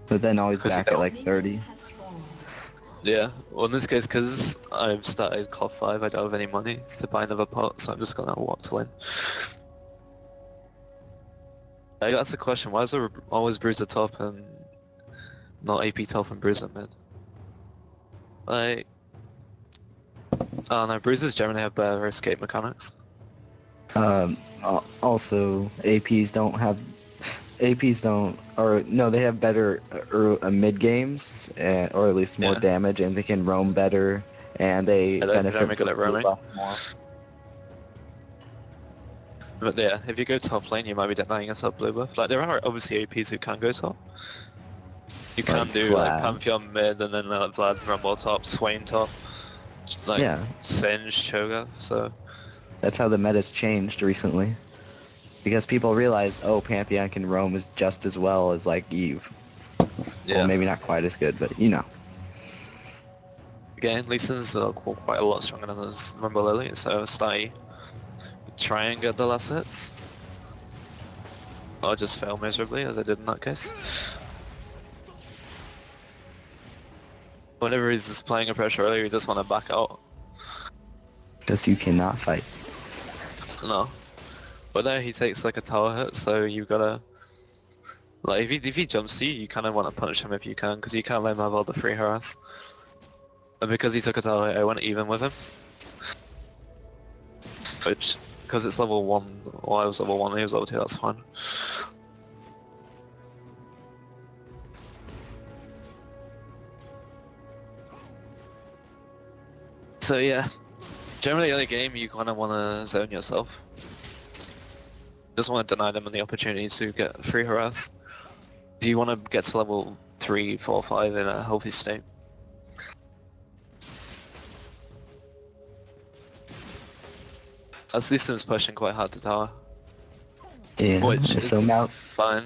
[SPEAKER 4] But then always
[SPEAKER 1] Because you
[SPEAKER 4] back at
[SPEAKER 1] don't-
[SPEAKER 4] like 30.
[SPEAKER 6] Has spawned.
[SPEAKER 1] Yeah, well in this case, because I've started claw 5, I don't have any money to buy another pot, so I'm just gonna walk to lane. I got asked the question, why is there always Bruiser top and not AP top and Bruiser mid? Like... I don't know, Bruisers generally have better escape mechanics.
[SPEAKER 4] Also, APs don't, or no, they have better mid games, or at least more
[SPEAKER 1] Yeah.
[SPEAKER 4] damage, and they can roam better, and they
[SPEAKER 1] Yeah, they're
[SPEAKER 4] benefit
[SPEAKER 1] very good at
[SPEAKER 4] from blue
[SPEAKER 1] roaming.
[SPEAKER 4] buff more.
[SPEAKER 1] But yeah, if you go top lane, you might be denying yourself blue buff. Like, there are obviously APs who can go top. You can
[SPEAKER 4] Like
[SPEAKER 1] do, like,
[SPEAKER 4] Vlad.
[SPEAKER 1] Pantheon mid, and then Vlad, Rumble top, Swain top, like,
[SPEAKER 4] Yeah.
[SPEAKER 1] Singe, Choga, so...
[SPEAKER 4] That's how the meta's changed recently. Because people realize, oh, Pantheon can roam just as well as, like, Eve.
[SPEAKER 1] Yeah.
[SPEAKER 4] Well, maybe not quite as good, but you know.
[SPEAKER 1] Again, Lee Sin's quite a lot stronger than his Rumble Lily, so Stay try and get the last hits. Or just fail miserably, as I did in that case. Whenever he's just playing a pressure earlier, you just want to back out.
[SPEAKER 4] Because you cannot fight.
[SPEAKER 1] No. But there he takes like a tower hit, so you gotta... Like, if he jumps to you, you kind of want to punish him if you can, because you can't let him have all the free harass. And because he took a tower hit, I went even with him. Which, because it's level 1, well I was level 1, he was level 2, that's fine. So yeah, generally in the game you kind of want to zone yourself. Just want to deny them the opportunity to get free harass. Do you want to get to level 3, 4, 5 in a healthy state? As Lee Sin's pushing quite hard to tower,
[SPEAKER 4] Yeah,
[SPEAKER 1] which is
[SPEAKER 4] so now...
[SPEAKER 1] fine.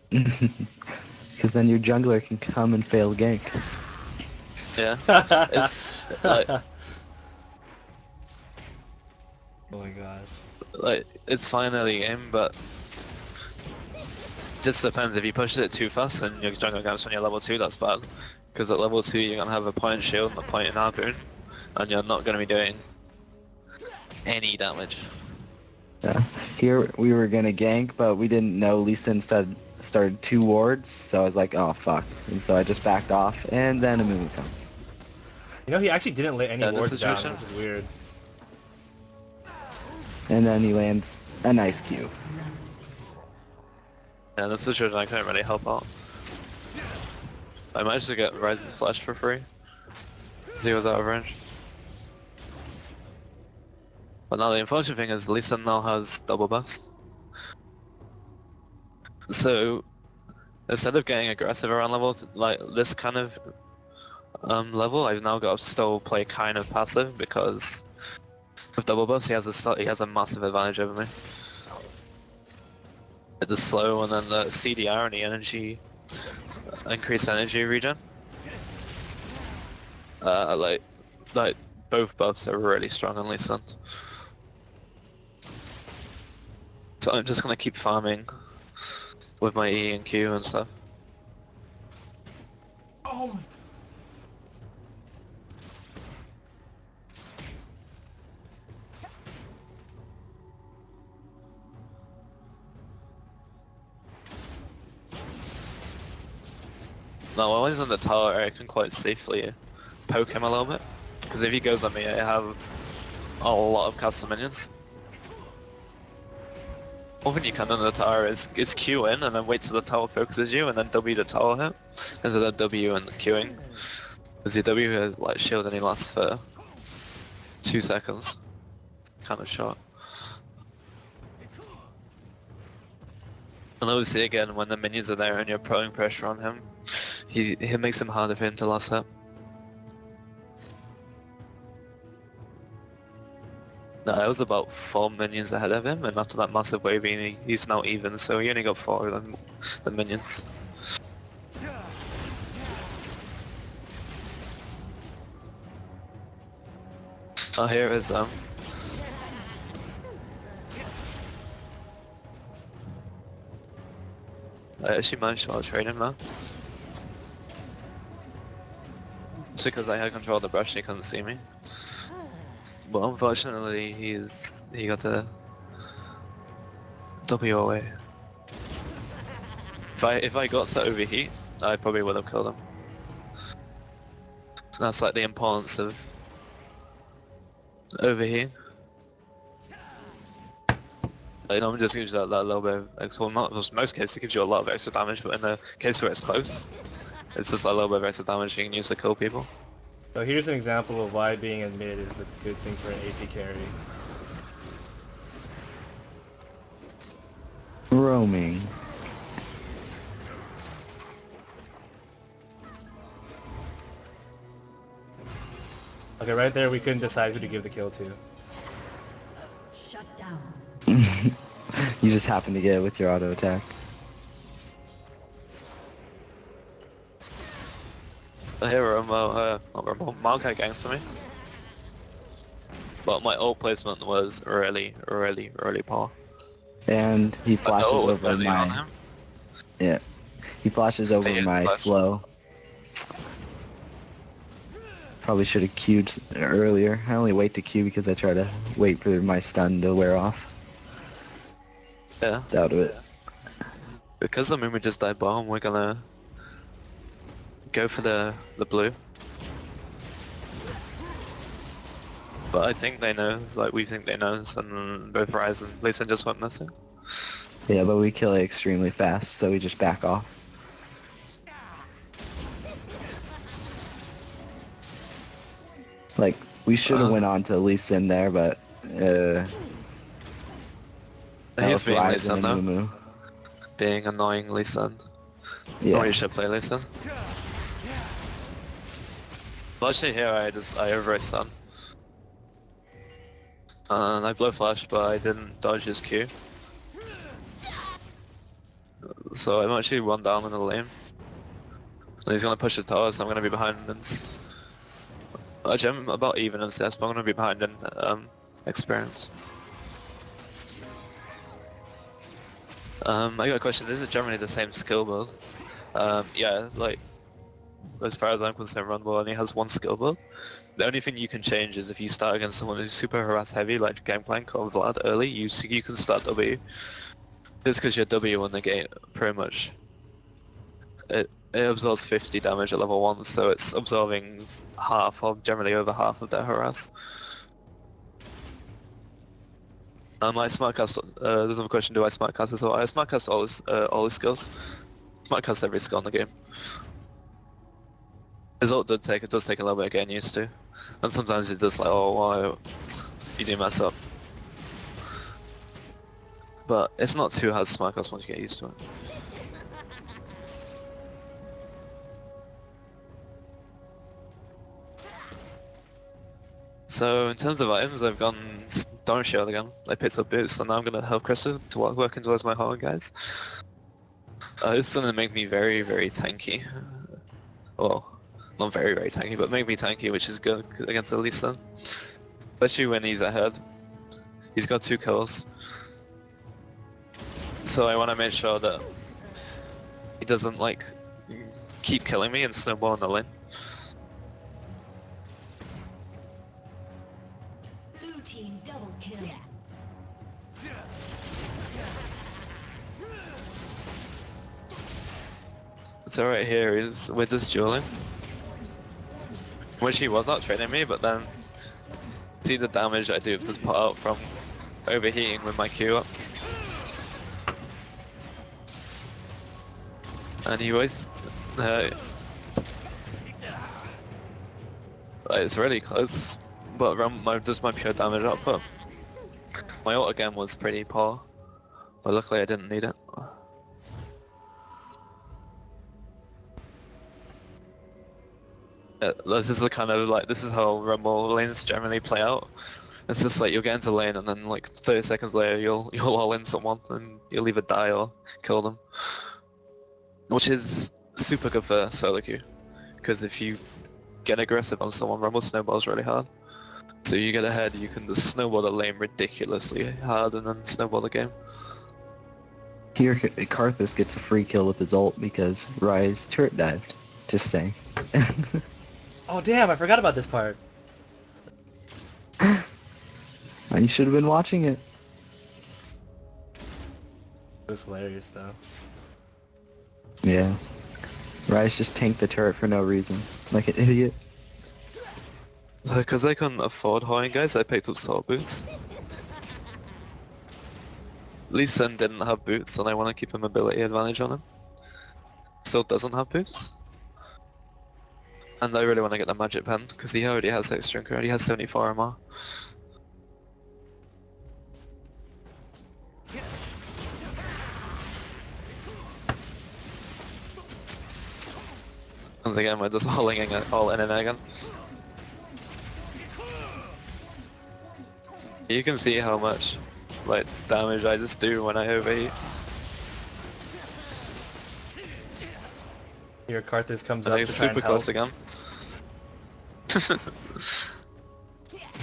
[SPEAKER 4] Because then your jungler can come and fail gank.
[SPEAKER 1] Yeah, it's like,
[SPEAKER 2] Oh my gosh.
[SPEAKER 1] like it's fine early game, but just depends. If you push it too fast and your jungle camps when you're level 2, that's bad. Because at level 2 you're gonna have a point in shield and a point in harpoon, and you're not gonna be doing any damage.
[SPEAKER 4] Yeah. Here we were gonna gank, but we didn't know Lee Sin started 2 wards, so I was like, oh fuck. And so I just backed off, and then a Amumu comes.
[SPEAKER 2] You know, he actually didn't lay any
[SPEAKER 1] Yeah, in this
[SPEAKER 2] wards down,
[SPEAKER 1] situation-
[SPEAKER 2] which is weird.
[SPEAKER 4] And then he lands a nice Q.
[SPEAKER 1] Yeah, in this situation I couldn't really help out. I managed to get Rise's flash for free. He was out of range. But now the unfortunate thing is Lee Sin now has double buffs. So instead of getting aggressive around levels like this kind of level, I've now got to still play kind of passive because with double buffs he has a massive advantage over me. The slow and then the CDR and the energy, increased energy regen. Like both buffs are really strong on Lee Sin. So I'm just gonna keep farming with my E and Q and stuff.
[SPEAKER 2] Oh my.
[SPEAKER 1] No, while he's on the tower I can quite safely poke him a little bit. Because if he goes on me I have a lot of custom minions. One thing you can do on the tower is Q in and then wait till the tower focuses you and then W the tower hit instead of W and Qing. Because your W like shield only lasts for 2 seconds. It's kind of short. And obviously again when the minions are there and you're putting pressure on him, it makes him harder for him to last hit. No, I was about 4 minions ahead of him, and after that massive wave, he's now even, so he only got 4 of them, the minions. Oh, here is I actually managed to out-trade him now. It's because I had control of the brush and he couldn't see me. But unfortunately, he got to W away. If I got to overheat, I probably would have killed him. That's like the importance of overheat. It normally just gives you that little bit of extra, most cases it gives you a lot of extra damage, but in the case where it's close, it's just a little bit of extra damage you can use to kill people.
[SPEAKER 2] So here's an example of why being in mid is a good thing for an AP carry.
[SPEAKER 4] Roaming.
[SPEAKER 2] Okay, right there we couldn't decide who to give the kill to.
[SPEAKER 6] Shut down.
[SPEAKER 4] You just happen to get it with your auto attack.
[SPEAKER 1] Here Maokai gangs for me. But my ult placement was really poor.
[SPEAKER 4] And he
[SPEAKER 1] My
[SPEAKER 4] flashes
[SPEAKER 1] ult was
[SPEAKER 4] over
[SPEAKER 1] barely on
[SPEAKER 4] my...
[SPEAKER 1] him.
[SPEAKER 4] Yeah. He flashes over
[SPEAKER 1] Yeah,
[SPEAKER 4] my
[SPEAKER 1] flash.
[SPEAKER 4] slow. Probably should have queued earlier. I only wait to queue because I try to wait for my stun to wear off.
[SPEAKER 1] Yeah.
[SPEAKER 4] Doubt it.
[SPEAKER 1] Because the Moomoo just died bomb, we're gonna go for the blue. But I think they know, like we think they know, and both Rise and Lee Sin just went missing.
[SPEAKER 4] Yeah, but we kill it extremely fast, so we just back off. Like, we should have went on to Lee Sin there, but that
[SPEAKER 1] He's
[SPEAKER 4] was
[SPEAKER 1] being Lee
[SPEAKER 4] Raiden
[SPEAKER 1] Sin
[SPEAKER 4] and
[SPEAKER 1] though.
[SPEAKER 4] Mumu.
[SPEAKER 1] Being annoying Lee Sin.
[SPEAKER 4] Yeah.
[SPEAKER 1] Oh, you should play Lee Sin. Well, actually here I overwrite stun. And I blow flash, but I didn't dodge his Q. So I'm actually run down in the lane. And he's gonna push the tower, so I'm gonna be behind him. Actually, I'm about even in CS, but I'm gonna be behind in experience. I got a question. Is it generally the same skill build? Yeah, like as far as I'm concerned, Runball only has one skill build. The only thing you can change is if you start against someone who's super harass heavy, like Gangplank or Vlad early, you can start W. Just because your W will negate pretty much. It absorbs 50 damage at level 1, so it's absorbing half or generally over half of their harass. My smartcast, there's another question, do I smartcast as well? I smartcast all his skills. Smartcast every skill in the game. His ult does take a little bit of getting used to. And sometimes it's just like, oh, why you do mess up. But it's not too hard to smartcast once you get used to it. So in terms of items, I've gone Storm Shield again. I picked up boots, so now I'm gonna help Krista to working towards my Horn guys. It's gonna make me very, very tanky. Well, not very, very tanky, but make me tanky, which is good against the Lee Sin. Especially when he's ahead. He's got 2 kills. So I want to make sure that he doesn't like keep killing me and snowball in the lane.
[SPEAKER 6] Blue team double kill.
[SPEAKER 1] So right here is we're just dueling. Which he was not trading me, but then see the damage I do just put out from overheating with my Q up. And he was it's really close, but just my pure damage output. My ult again was pretty poor, but luckily I didn't need it. This is the kind of like, this is how Rumble lanes generally play out. It's just like you'll get into lane and then like 30 seconds later you'll all in someone and you'll either die or kill them. Which is super good for solo queue, because if you get aggressive on someone, Rumble snowballs really hard. So you get ahead, you can just snowball the lane ridiculously hard and then snowball the game.
[SPEAKER 4] Here, Karthus gets a free kill with his ult because Rise turret dived. Just saying.
[SPEAKER 2] Oh damn, I forgot about this part.
[SPEAKER 4] You should have been watching it.
[SPEAKER 2] It was hilarious though.
[SPEAKER 4] Yeah. Rise just tanked the turret for no reason, like an idiot.
[SPEAKER 1] So because I couldn't afford Horn guys, I picked up Soul Boots. Lee Sin didn't have boots and I want to keep a mobility advantage on him. Still doesn't have boots. And I really want to get the magic pen, because he already has extra and already has 74 MR. Once again, we're just all in and again. You can see how much like damage I just do when I overheat.
[SPEAKER 2] Here Karthus comes
[SPEAKER 1] And
[SPEAKER 2] up
[SPEAKER 1] he's
[SPEAKER 2] to try and
[SPEAKER 1] super
[SPEAKER 2] help.
[SPEAKER 1] close again.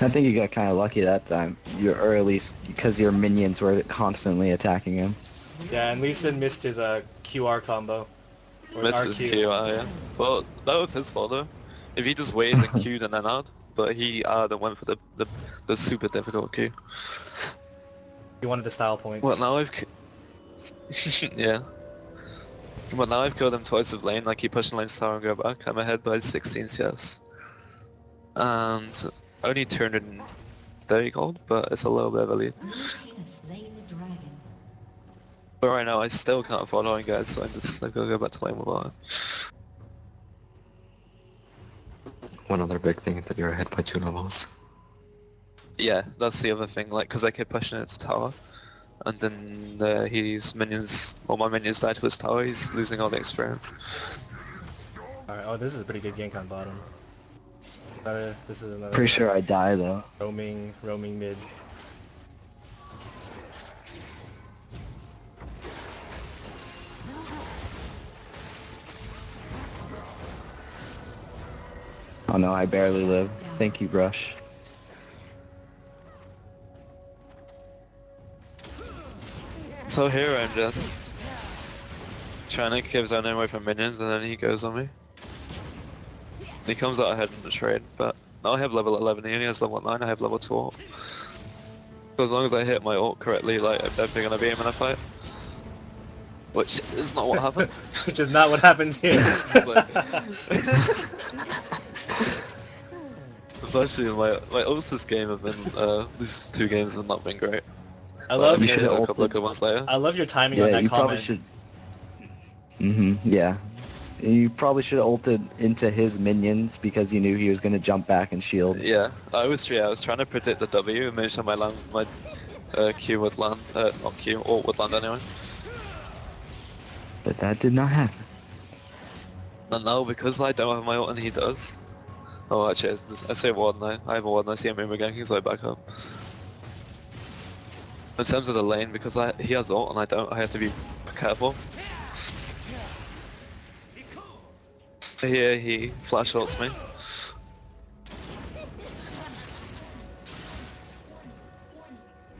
[SPEAKER 4] I think you got kind of lucky that time. Or at least because your minions were constantly attacking him.
[SPEAKER 2] Yeah, and Lee Sin missed his QR combo. Or
[SPEAKER 1] Missed his Q, yeah. Well, that was his fault though. If he just waited and queued and then out, but he then went for the super difficult Q.
[SPEAKER 2] He wanted the style points.
[SPEAKER 1] Well, now I've yeah. Well, now I've killed him twice of lane. I keep pushing lane star and go back. I'm ahead by 16 CS. And only 230 gold, but it's a little bit of a lead.
[SPEAKER 6] Blue team has slain the dragon.
[SPEAKER 1] But right now I still can't afford Horn guys, so I've got to go back to lane without it.
[SPEAKER 3] One other big thing is that you're ahead by 2 levels.
[SPEAKER 1] Yeah, that's the other thing, like, because I kept pushing it to tower, and then my minions died to his tower, he's losing all the experience.
[SPEAKER 2] Alright, oh this is a pretty good gank on bottom. This is another
[SPEAKER 4] Pretty sure I die though.
[SPEAKER 2] roaming mid.
[SPEAKER 4] Oh no, I barely live. Thank you, Brush.
[SPEAKER 1] So here I'm just trying to keep zone away from minions, and then he goes on me. He comes out ahead in the trade, but now I have level 11, he only has level 9, I have level 2 ult. So as long as I hit my ult correctly, like, I'm definitely gonna beat him in a fight. Which is not what happened.
[SPEAKER 2] Which is not what happens here.
[SPEAKER 1] It's like- Especially my ults this game have been these 2 games have not been great.
[SPEAKER 2] I
[SPEAKER 1] But
[SPEAKER 2] love
[SPEAKER 1] I
[SPEAKER 4] You
[SPEAKER 1] think I
[SPEAKER 4] should've
[SPEAKER 1] hit a couple of
[SPEAKER 4] ulted.
[SPEAKER 1] good ones later.
[SPEAKER 2] I love your timing
[SPEAKER 4] Yeah,
[SPEAKER 2] on that
[SPEAKER 4] you probably
[SPEAKER 2] comment.
[SPEAKER 4] should. Yeah. You probably should have ulted into his minions because you knew he was gonna jump back and shield.
[SPEAKER 1] Yeah, I was trying to predict the W and make sure my Q would land, not Q, ult would land anyway.
[SPEAKER 4] But that did not happen.
[SPEAKER 1] And now because I don't have my ult and he does. Oh, actually, I say Warden now. I have a Warden. I see him move again. He's right back up. In terms of the lane, because he has ult and I don't, I have to be careful. Here he flash ults me.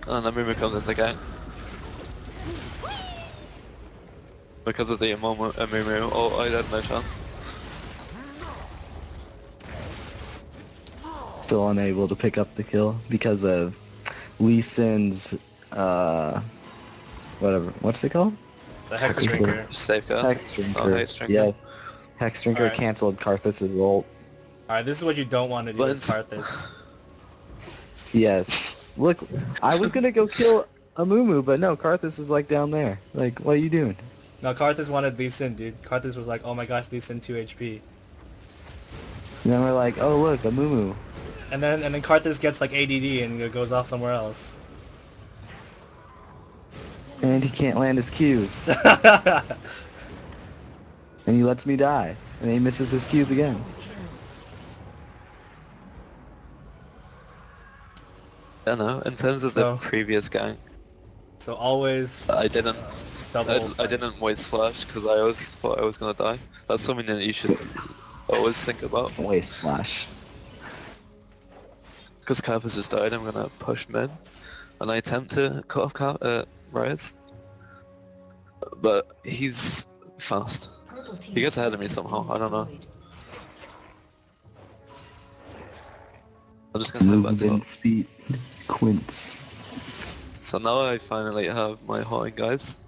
[SPEAKER 1] And then Mumu comes in the game. Because of the Mumu ult, I had no chance.
[SPEAKER 4] Still unable to pick up the kill because of Lee Sin's whatever. What's it called?
[SPEAKER 2] The Hex Drinker.
[SPEAKER 1] Safeguard.
[SPEAKER 4] Hex Drinker.
[SPEAKER 1] Oh, Hex Drinker.
[SPEAKER 4] Yes. Hex Drinker
[SPEAKER 2] Alright.
[SPEAKER 4] canceled Karthus' ult.
[SPEAKER 2] Alright, this is what you don't want to do as Karthus.
[SPEAKER 4] Yes. Look, I was gonna go kill Amumu, but no, Karthus is like down there. Like, what are you doing?
[SPEAKER 2] No, Karthus wanted Lee Sin, dude. Karthus was like, oh my gosh, Lee Sin 2 HP.
[SPEAKER 4] And then we're like, oh look, Amumu.
[SPEAKER 2] And then Karthus gets like ADD and goes off somewhere else.
[SPEAKER 4] And he can't land his Qs. And he lets me die. And he misses his Qs again.
[SPEAKER 1] I don't know, in terms of
[SPEAKER 2] So-
[SPEAKER 1] the previous gang,
[SPEAKER 2] So always
[SPEAKER 1] I didn't
[SPEAKER 2] double.
[SPEAKER 1] I didn't waste flash because I always thought I was gonna die. That's something that you should always think about.
[SPEAKER 4] Waste flash.
[SPEAKER 1] Because Carpus just died, I'm gonna push mid, and I attempt to cut off Rise, but he's fast.
[SPEAKER 6] Purple team
[SPEAKER 1] He gets ahead of me somehow, I don't know.
[SPEAKER 6] destroyed.
[SPEAKER 1] I'm just gonna head back to
[SPEAKER 4] Movement
[SPEAKER 1] it.
[SPEAKER 4] speed. Quince.
[SPEAKER 1] So now I finally have my Haunting guys.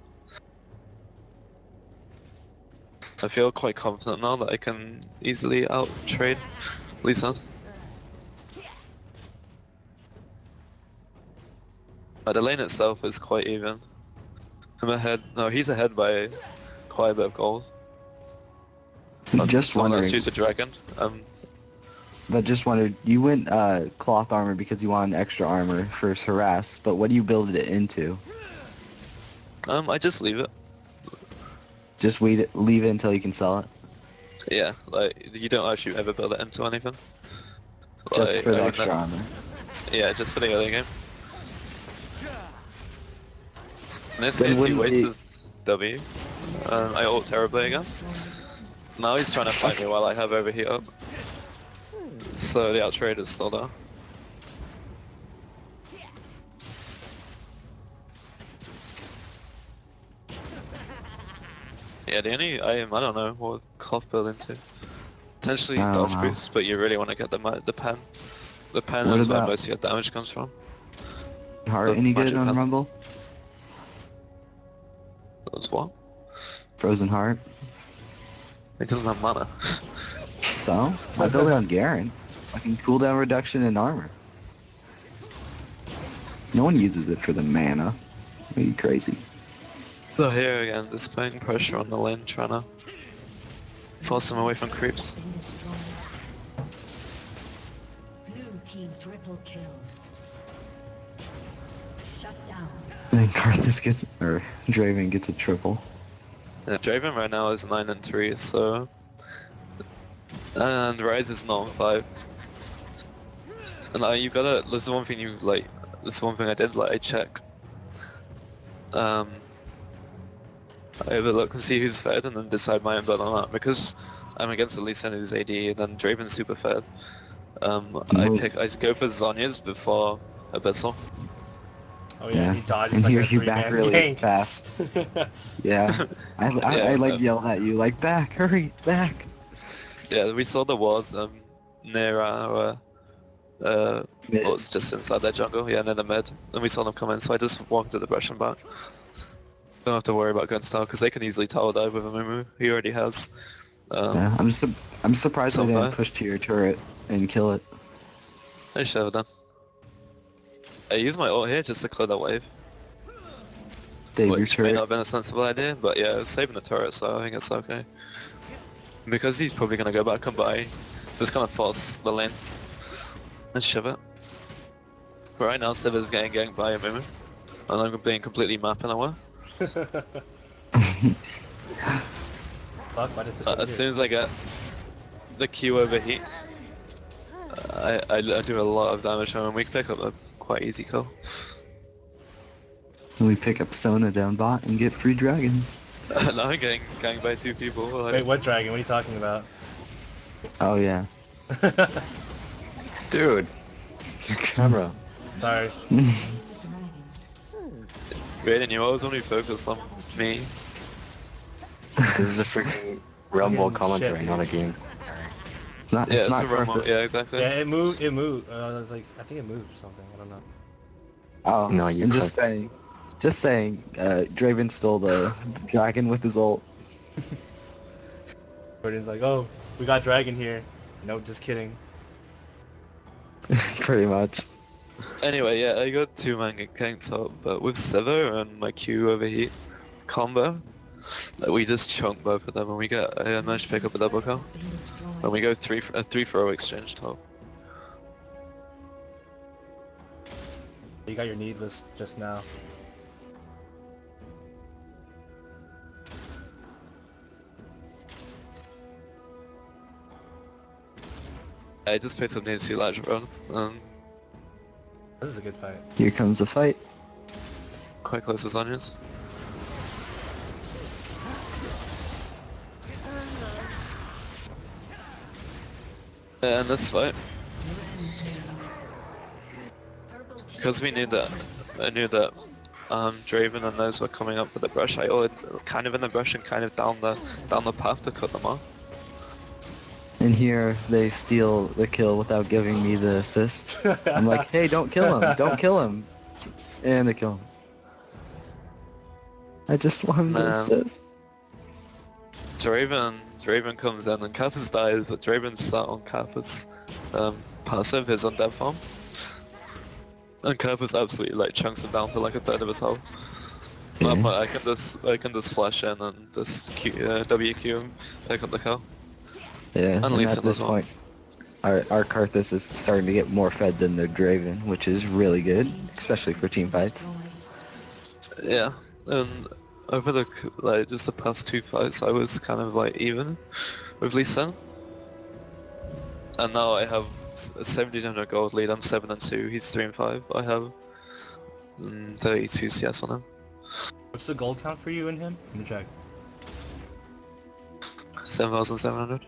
[SPEAKER 1] I feel quite confident now that I can easily out-trade Lisa. The lane itself is quite even. I'm ahead. No, he's ahead by quite a bit of gold.
[SPEAKER 4] Just
[SPEAKER 1] Someone else
[SPEAKER 4] wondering.
[SPEAKER 1] used a dragon.
[SPEAKER 4] But just wondered, you went cloth armor because you wanted extra armor for harass, but what do you build it into?
[SPEAKER 1] I just leave it.
[SPEAKER 4] Just leave it until you can sell it?
[SPEAKER 1] Yeah, like you don't actually ever build it into anything.
[SPEAKER 4] Just
[SPEAKER 1] Like,
[SPEAKER 4] for the
[SPEAKER 1] I would
[SPEAKER 4] extra
[SPEAKER 1] never-
[SPEAKER 4] armor.
[SPEAKER 1] Yeah, just for the early game. In this
[SPEAKER 4] Then
[SPEAKER 1] case, he
[SPEAKER 4] wouldn't
[SPEAKER 1] wastes
[SPEAKER 4] it-
[SPEAKER 1] his W. I ult terribly again. Now he's trying to fight me while I have overheat up. So the outtrade is still there. Yeah, the only I don't know what cloth build into. Potentially
[SPEAKER 4] I don't
[SPEAKER 1] dodge
[SPEAKER 4] know.
[SPEAKER 1] boost, but you really want to get the pen. The pen
[SPEAKER 4] What
[SPEAKER 1] is where
[SPEAKER 4] about-
[SPEAKER 1] most of your damage comes from.
[SPEAKER 4] Heart
[SPEAKER 1] The
[SPEAKER 4] any good
[SPEAKER 1] magic
[SPEAKER 4] on
[SPEAKER 1] pen.
[SPEAKER 4] Rumble?
[SPEAKER 1] That's what?
[SPEAKER 4] Frozen Heart?
[SPEAKER 1] It doesn't have mana.
[SPEAKER 4] So? I build it on Garen. Fucking cooldown reduction and armor. No one uses it for the mana. Are you crazy?
[SPEAKER 1] So here again, displaying pressure on the lane, trying to force them away from creeps.
[SPEAKER 6] Been destroyed. Blue team triple kill. Shut down.
[SPEAKER 4] And Karthus gets, or Draven gets a triple.
[SPEAKER 1] Yeah, Draven right now is 9 and 3, so... And Rise is not on 5. And you gotta, this is one thing you, like, this is one thing I did, like, I check. I overlook and see who's fed and then decide my own build on that, because I'm against the Lee Sin who's AD and then Draven's super fed. I go for Zhonya's before Abyssal.
[SPEAKER 2] Oh yeah, he dodges
[SPEAKER 4] And
[SPEAKER 2] like
[SPEAKER 4] here's
[SPEAKER 2] a
[SPEAKER 4] you back
[SPEAKER 2] 3-man
[SPEAKER 4] really
[SPEAKER 2] gank.
[SPEAKER 4] fast. Yeah. I
[SPEAKER 1] Yeah,
[SPEAKER 4] like yell at you, like, back, hurry, back.
[SPEAKER 1] Yeah, we saw the wards near our
[SPEAKER 4] Mid.
[SPEAKER 1] well, it's just inside their jungle, yeah, near the mid. And we saw them come in, so I just walked to the brush and back. Don't have to worry about Gunstar, because they can easily tower dive with a Mumu. He already has.
[SPEAKER 4] Yeah, I'm surprised
[SPEAKER 1] so
[SPEAKER 4] they didn't
[SPEAKER 1] far.
[SPEAKER 4] push to your turret and kill it.
[SPEAKER 1] I should have done. I used my ult here just to clear that wave,
[SPEAKER 4] Save your
[SPEAKER 1] which may
[SPEAKER 4] turret.
[SPEAKER 1] not have been a sensible idea, but yeah, it was saving the turret, so I think it's okay. Because he's probably gonna go back and buy, just kind of force the lane and shove it. But right now, Civ is getting ganked by a Mumu, and I'm being completely map in a way.
[SPEAKER 2] Fuck, why did it
[SPEAKER 1] As soon as I get the Q overheat, I do a lot of damage, and we can pick up a quite easy kill.
[SPEAKER 4] And we pick up Sona down bot and get free dragon.
[SPEAKER 1] Now I'm getting ganked by 2 people. Like,
[SPEAKER 2] Wait, what dragon? What are you talking about?
[SPEAKER 4] Oh yeah.
[SPEAKER 3] Dude, your camera.
[SPEAKER 2] Sorry.
[SPEAKER 1] Raiden, you always only focus on me.
[SPEAKER 3] This is a freaking Rumble
[SPEAKER 2] Shit,
[SPEAKER 3] commentary,
[SPEAKER 2] dude.
[SPEAKER 3] not a game.
[SPEAKER 4] Not,
[SPEAKER 1] Yeah,
[SPEAKER 4] it's
[SPEAKER 1] it's
[SPEAKER 4] not
[SPEAKER 1] a rumble.
[SPEAKER 4] Carthus.
[SPEAKER 1] Yeah, exactly.
[SPEAKER 2] Yeah, it moved. It moved. I was like, I think it moved or something. I don't know.
[SPEAKER 4] Oh,
[SPEAKER 3] No, you
[SPEAKER 4] and just
[SPEAKER 3] clicked.
[SPEAKER 4] saying, Draven stole the dragon with his ult.
[SPEAKER 2] Jordan's like, oh, we got dragon here. Nope, just kidding.
[SPEAKER 4] Pretty much.
[SPEAKER 1] Anyway, yeah, I got 2 man get ganked up, but with Sivir and my Q overheat combo, we just chunk both of them, and we get I managed to pick up a double kill, and we go 3-0 exchange top.
[SPEAKER 2] You got your needless just now.
[SPEAKER 1] I just picked up needs to large run,
[SPEAKER 2] This is a good fight.
[SPEAKER 4] Here comes the fight.
[SPEAKER 1] quite close as onions. And this fight, because we knew that, I knew that Draven and those were coming up with the brush. I ulted kind of in the brush and kind of down the path to cut them off.
[SPEAKER 4] And here they steal the kill without giving me the assist. I'm like, hey, don't kill him, don't kill him. And they kill him. I just want the
[SPEAKER 1] Man.
[SPEAKER 4] assist.
[SPEAKER 1] Draven comes in and Kappa's dies, but Draven's sat on Kappa's passive, his undead farm. And Kappa's absolutely like chunks him down to like a third of his health. At that
[SPEAKER 4] Okay.
[SPEAKER 1] point I can just flash in and just WQ him, pick up the kill.
[SPEAKER 4] Yeah, and
[SPEAKER 1] Unleash
[SPEAKER 4] at
[SPEAKER 1] him
[SPEAKER 4] this
[SPEAKER 1] as well.
[SPEAKER 4] point, our Karthus is starting to get more fed than their Draven, which is really good, especially for team fights.
[SPEAKER 1] Yeah, and over the like just the past 2 fights I was kind of like even with Lee Sin. And now I have a 1700 gold lead, I'm 7-2, he's 3-5. I have 32 CS on him.
[SPEAKER 2] What's the gold count for you and him? Let me check.
[SPEAKER 1] 7,700.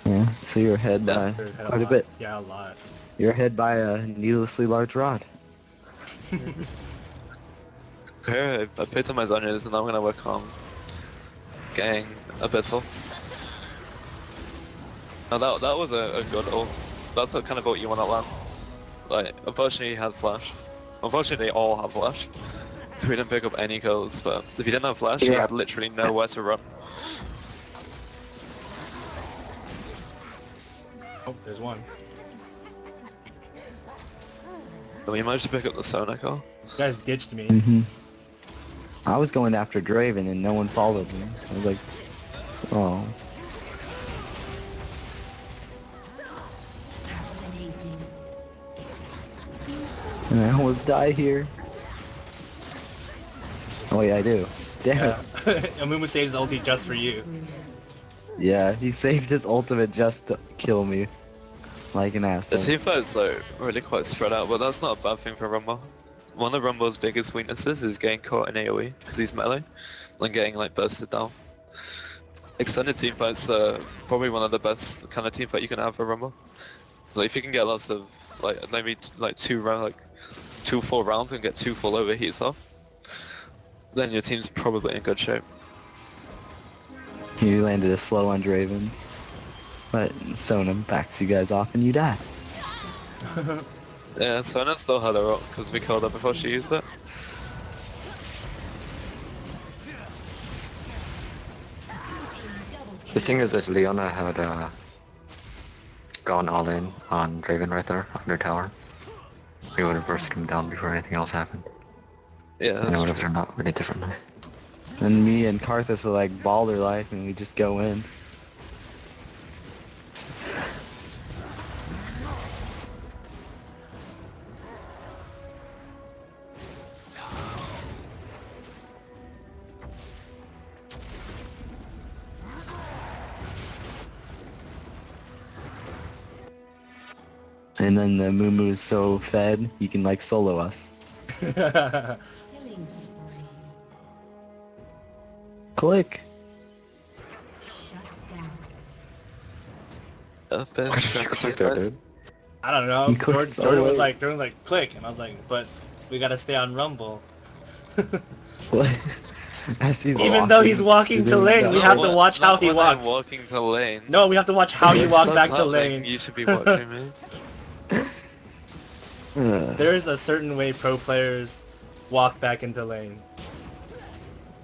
[SPEAKER 4] Yeah, so you're ahead
[SPEAKER 1] Yeah.
[SPEAKER 4] by
[SPEAKER 2] Or had
[SPEAKER 4] quite a
[SPEAKER 2] lot.
[SPEAKER 4] bit.
[SPEAKER 2] Yeah, a lot.
[SPEAKER 4] You're ahead by a needlessly large rod.
[SPEAKER 1] Okay, I picked up my Zonyas and now I'm gonna work on getting a Bittle. Now that was a good ult. That's the kind of ult you want to land. Like, unfortunately he had flash. Unfortunately they all have flash. So we didn't pick up any kills, but if he didn't have flash, he
[SPEAKER 4] Yeah.
[SPEAKER 1] had literally nowhere to run.
[SPEAKER 2] Oh, there's one.
[SPEAKER 1] And we managed to pick up the Sona kill.
[SPEAKER 2] You guys ditched me.
[SPEAKER 4] I was going after Draven and no one followed me. I was like, oh. And I almost die here. Oh yeah, I do. Damn
[SPEAKER 2] Yeah.
[SPEAKER 4] it.
[SPEAKER 2] Amumu saves the ulti just for you.
[SPEAKER 4] Yeah, he saved his ultimate just to kill me. Like an
[SPEAKER 1] The
[SPEAKER 4] asshole.
[SPEAKER 1] team fights are really quite spread out, but that's not a bad thing for Rumble. One of Rumble's biggest weaknesses is getting caught in AoE, because he's melee, and getting like bursted down. Extended team fights are probably one of the best kind of team fight you can have for Rumble. Like if you can get lots of like maybe like 2 full rounds and get 2 full overheats off, then your team's probably in good shape.
[SPEAKER 4] You landed a slow on Draven. But Sonam backs you guys off and you die.
[SPEAKER 1] Yeah, Sona still had her ult because we killed her before she used it.
[SPEAKER 3] The thing is, if Leona gone all in on Raven right there, under tower, we would have bursted him down before anything else happened.
[SPEAKER 1] Yeah,
[SPEAKER 3] And it
[SPEAKER 1] that's
[SPEAKER 3] would have
[SPEAKER 1] true.
[SPEAKER 3] turned out really differently.
[SPEAKER 4] And me and Karthus are like baller life, and we just go in. And then the Moo is so fed, he can like solo us.
[SPEAKER 6] Killing spree.
[SPEAKER 4] Click!
[SPEAKER 6] Shut down.
[SPEAKER 3] Why did you click there, dude?
[SPEAKER 2] I don't know.
[SPEAKER 4] You clicked
[SPEAKER 2] Jordan was
[SPEAKER 4] solo.
[SPEAKER 2] like, click, and I was like, but we gotta stay on Rumble.
[SPEAKER 4] What? As he's
[SPEAKER 2] Even though he's walking to lane, we have to watch how he
[SPEAKER 1] Not when I'm
[SPEAKER 2] walks.
[SPEAKER 1] walking to lane.
[SPEAKER 2] No, we have to watch how you walk
[SPEAKER 1] Stop
[SPEAKER 2] back to
[SPEAKER 1] laughing,
[SPEAKER 2] lane.
[SPEAKER 1] You should be watching me.
[SPEAKER 2] There's a certain way pro players walk back into lane.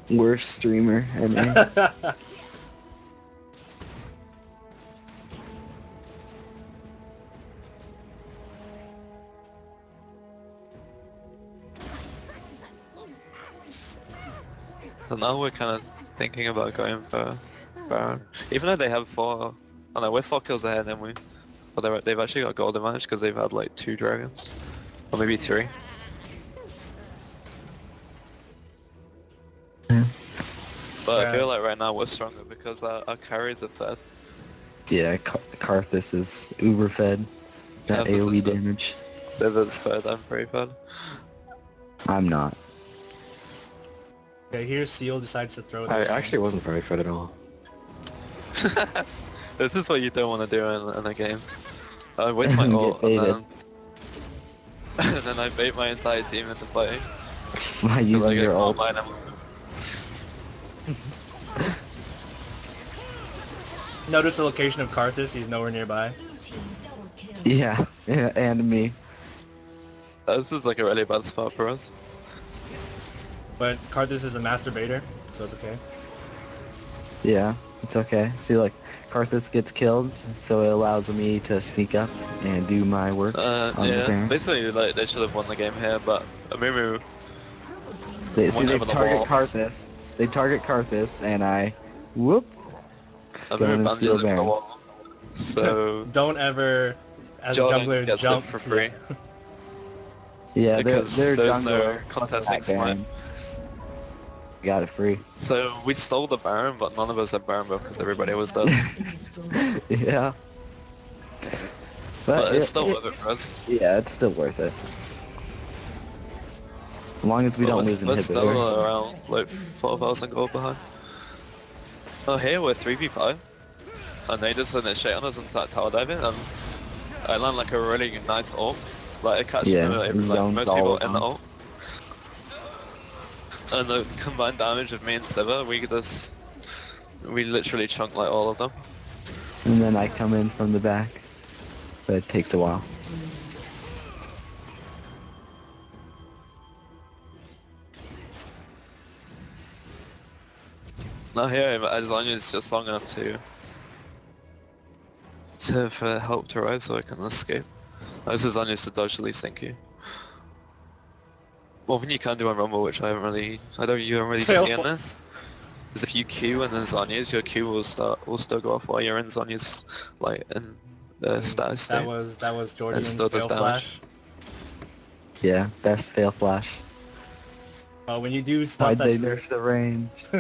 [SPEAKER 4] Worst streamer ever.
[SPEAKER 1] So now we're kind of thinking about going for Baron. Even though they have 4... Oh no, we're 4 kills ahead, aren't we? But they've actually got gold advantage because they've had like 2 dragons. Or maybe 3. But I feel like right now we're stronger because our carries are fed.
[SPEAKER 4] Yeah, Karthus is uber fed. That
[SPEAKER 1] Karthus
[SPEAKER 4] AoE
[SPEAKER 1] is fed.
[SPEAKER 4] damage.
[SPEAKER 1] Siv's fed, I'm very fed.
[SPEAKER 4] I'm not.
[SPEAKER 2] Okay, here Seaal decides to throw it.
[SPEAKER 3] I actually wasn't very fit at all.
[SPEAKER 1] This is what you don't want to do in a game. I waste my
[SPEAKER 4] Get
[SPEAKER 1] ult and
[SPEAKER 4] baited.
[SPEAKER 1] then... and then I bait my entire team into play.
[SPEAKER 4] By using your ult.
[SPEAKER 2] Notice the location of Karthus, he's nowhere nearby.
[SPEAKER 6] Blue team double kill.
[SPEAKER 4] Yeah, and me.
[SPEAKER 1] This is like a really bad spot for us.
[SPEAKER 2] But Karthus is a master baiter, so it's okay.
[SPEAKER 4] Yeah, it's okay. See, like, Karthus gets killed, so it allows me to sneak up and do my work on the
[SPEAKER 1] Yeah,
[SPEAKER 4] Baron.
[SPEAKER 1] basically like they should have won the game here, but Amumu
[SPEAKER 4] They
[SPEAKER 1] went over the
[SPEAKER 4] target
[SPEAKER 1] wall.
[SPEAKER 4] Karthus. They target Karthus, and I, whoop, go in
[SPEAKER 1] Amumu
[SPEAKER 4] and
[SPEAKER 1] bandages
[SPEAKER 4] steal
[SPEAKER 1] over the
[SPEAKER 4] Baron.
[SPEAKER 1] wall. So
[SPEAKER 2] Don't ever, as a
[SPEAKER 1] Jordan
[SPEAKER 2] jungler,
[SPEAKER 1] gets
[SPEAKER 2] jump
[SPEAKER 1] it for free.
[SPEAKER 4] Yeah,
[SPEAKER 1] Because
[SPEAKER 4] they're
[SPEAKER 1] there's no
[SPEAKER 4] jungler.
[SPEAKER 1] contesting
[SPEAKER 4] That Baron.
[SPEAKER 1] smite.
[SPEAKER 4] Got it free.
[SPEAKER 1] So we stole the Baron, but none of us had Baron buff because everybody was dead.
[SPEAKER 4] Yeah.
[SPEAKER 1] But it's still worth it for us.
[SPEAKER 4] Yeah, it's still worth it. As long as we
[SPEAKER 1] But
[SPEAKER 4] don't lose
[SPEAKER 1] we're still
[SPEAKER 4] inhibitor.
[SPEAKER 1] around like 4,000 gold behind. Oh, here we're 3v5. And they just initiate on us and start tower diving, and I land like a really nice ult. Like it catches
[SPEAKER 4] Yeah,
[SPEAKER 1] like,
[SPEAKER 4] zones
[SPEAKER 1] most
[SPEAKER 4] all
[SPEAKER 1] people in the
[SPEAKER 4] around.
[SPEAKER 1] ult. And the combined damage of me and Siva, we literally chunk like all of them.
[SPEAKER 4] And then I come in from the back. But it takes a while.
[SPEAKER 1] Now here, as long as it's just long enough for help to arrive so I can escape. This is only to dodge the least thank you. One thing you can do on Rumble, which you don't really see in this, is if you Q and then Zonya's, your Q will still go off while you're in Zonya's like in the status state.
[SPEAKER 2] That was Jordian's
[SPEAKER 1] still does
[SPEAKER 2] fail flash.
[SPEAKER 4] Yeah, best fail flash.
[SPEAKER 2] When you do stuff
[SPEAKER 4] Why'd
[SPEAKER 2] that's
[SPEAKER 4] they nerf the range?
[SPEAKER 2] I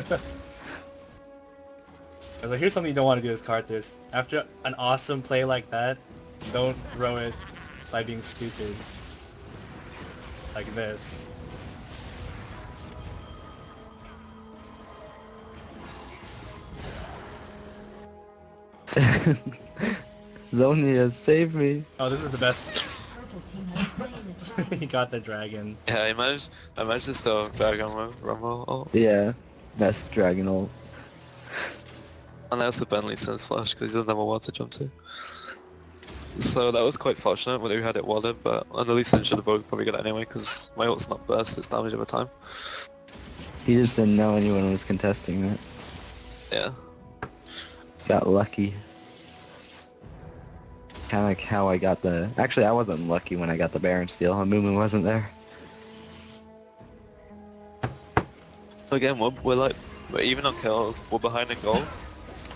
[SPEAKER 2] was like, here's something you don't want to do as Karthus. After an awesome play like that, don't throw it by being stupid. Like this.
[SPEAKER 4] Zonia, save me.
[SPEAKER 2] Oh, this is the best.
[SPEAKER 6] Purple team has slain the dragon.
[SPEAKER 2] He got the dragon.
[SPEAKER 1] Yeah, I managed to still drag on Rumble ult.
[SPEAKER 4] Yeah, best dragon ult.
[SPEAKER 1] And I also Bentley Sense Flash because he doesn't have a wall to jump to. So that was quite fortunate when we had it warded, but under Lee Sin should have probably got it anyway because my ult's not burst, it's damage over time.
[SPEAKER 4] He just didn't know anyone was contesting it.
[SPEAKER 1] Yeah.
[SPEAKER 4] Got lucky. kind of like how I got the... Actually, I wasn't lucky when I got the Baron steal. Amumu wasn't there.
[SPEAKER 1] Again, we're even on kills, we're behind in goal.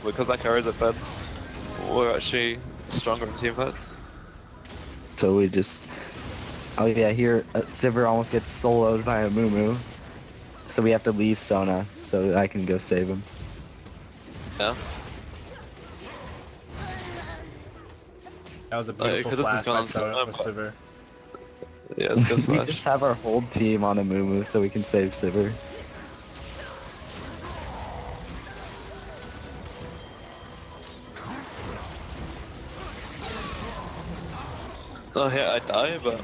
[SPEAKER 1] Because I carried the fed, we're actually stronger in team fights.
[SPEAKER 4] So we just... Oh yeah, here Sivir almost gets soloed by Amumu. So we have to leave Sona so I can go save him.
[SPEAKER 1] Yeah.
[SPEAKER 2] That was a beautiful
[SPEAKER 1] could've
[SPEAKER 2] flash
[SPEAKER 1] just gone
[SPEAKER 2] by
[SPEAKER 1] on Sona, but-
[SPEAKER 2] Sivir.
[SPEAKER 1] Yeah, it's good
[SPEAKER 4] We
[SPEAKER 1] flash.
[SPEAKER 4] just have our whole team on Amumu so we can save Sivir.
[SPEAKER 1] Oh yeah, I die, but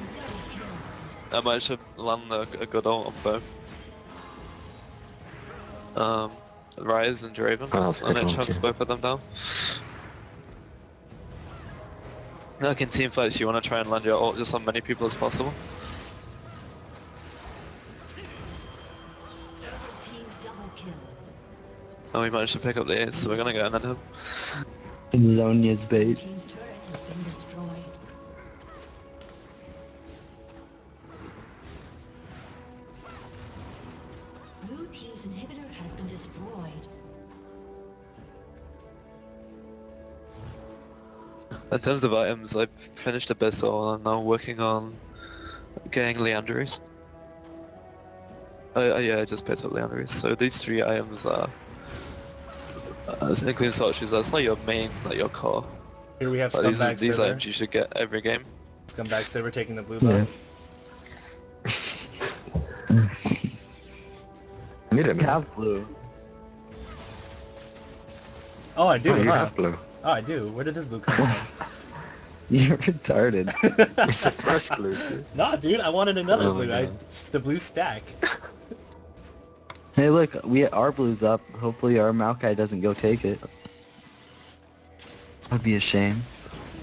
[SPEAKER 1] I might should land a good ult on both. Rise and Draven,
[SPEAKER 3] Oh, that's a
[SPEAKER 1] and
[SPEAKER 3] good
[SPEAKER 1] it
[SPEAKER 3] ult,
[SPEAKER 1] chunks
[SPEAKER 3] yeah.
[SPEAKER 1] both of them down. Like in team fights, you want to try and land your ult just on many people as possible.
[SPEAKER 6] Team double kill.
[SPEAKER 1] And we managed to pick up the ace, so we're gonna get an end him.
[SPEAKER 4] Zonya's bait.
[SPEAKER 6] Team's turret has been destroyed. Blue team's inhibitor has been destroyed.
[SPEAKER 1] In terms of items, I finished Abyssal and I'm now working on getting Leanderies. Yeah, I just picked up Leanderies. So these 3 items are, including Sword Shoes, that's like your main, like your core.
[SPEAKER 2] Here we have
[SPEAKER 1] Like
[SPEAKER 2] Scumbag
[SPEAKER 1] these
[SPEAKER 2] Sivir.
[SPEAKER 1] items you should get every game.
[SPEAKER 2] Scumbag Sivir taking the blue
[SPEAKER 4] Yeah.
[SPEAKER 2] buff.
[SPEAKER 3] Need a
[SPEAKER 4] We have blue.
[SPEAKER 2] Oh, I do,
[SPEAKER 3] Oh, you
[SPEAKER 2] huh?
[SPEAKER 3] have blue.
[SPEAKER 2] Oh, I do. Where did this blue come from?
[SPEAKER 4] You're retarded.
[SPEAKER 3] It's a fresh blue, too.
[SPEAKER 2] Nah, dude, I wanted another
[SPEAKER 3] Oh my
[SPEAKER 2] blue.
[SPEAKER 3] God.
[SPEAKER 2] Just a blue stack.
[SPEAKER 4] Hey look, our blue's up. Hopefully our Maokai doesn't go take it. That'd be a shame.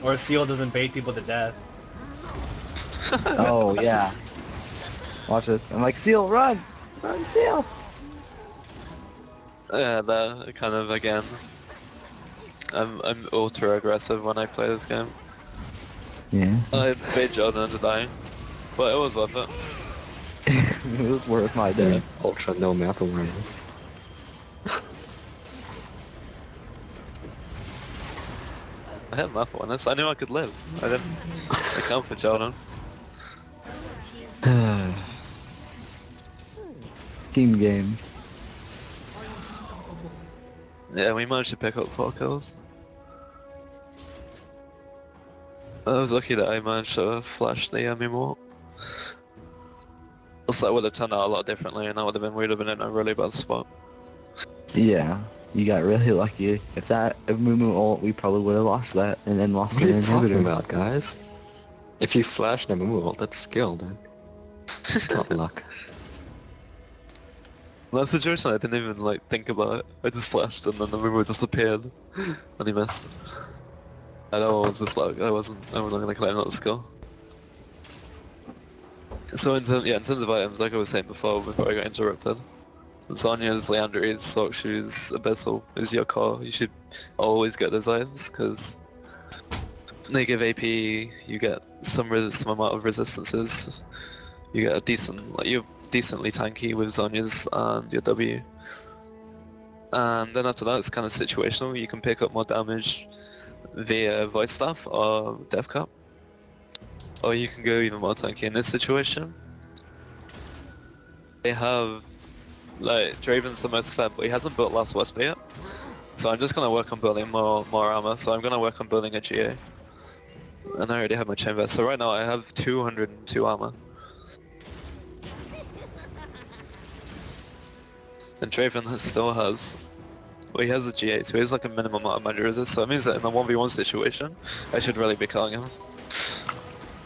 [SPEAKER 2] Or Seaal doesn't bait people to death.
[SPEAKER 4] Oh yeah. Watch this. I'm like, Seaal, run! Run, Seaal!
[SPEAKER 1] Yeah, they're kind of again. I'm ultra aggressive when I play this game.
[SPEAKER 4] Yeah.
[SPEAKER 1] I bait Jordan into dying, but it was worth it.
[SPEAKER 4] It was worth my day.
[SPEAKER 3] Ultra no map awareness.
[SPEAKER 1] I had math on this. I knew I could live. I didn't account for Jordan.
[SPEAKER 4] Team game.
[SPEAKER 1] Yeah, we managed to pick up 4 kills. I was lucky that I managed to flash the Mimo. Else that would have turned out a lot differently and we'd have been in a really bad spot.
[SPEAKER 4] Yeah. You got really lucky. If Mumu ult, we probably would have lost that and then lost
[SPEAKER 3] What are
[SPEAKER 4] an
[SPEAKER 3] you talking
[SPEAKER 4] inhibitor.
[SPEAKER 3] about, guys? If you flash the move, that's skill, dude. It's not luck.
[SPEAKER 1] In that situation, I didn't even like think about it. I just flashed and then the Mimo disappeared and he missed. I know it was just like I wasn't gonna claim that skill. So in terms of items, like I was saying before I got interrupted, Zonya's, Leanderies, Sock Shoes, Abyssal is your core. You should always get those items because they give AP. You get some amount of resistances. You get a decent, you're decently tanky with Zonya's and your W. And then after that, it's kind of situational. You can pick up more damage via Voice Staff or Death Cup. Or you can go even more tanky in this situation. They have, like, Draven's the most fed, but he hasn't built Last Whisper yet. So I'm just gonna work on building more armor, so I'm gonna work on building a GA. And I already have my chamber, so right now I have 202 armor. And Draven still has, well, he has a GA, so he has like a minimum amount of magic resist, so it means that in a 1v1 situation, I should really be killing him.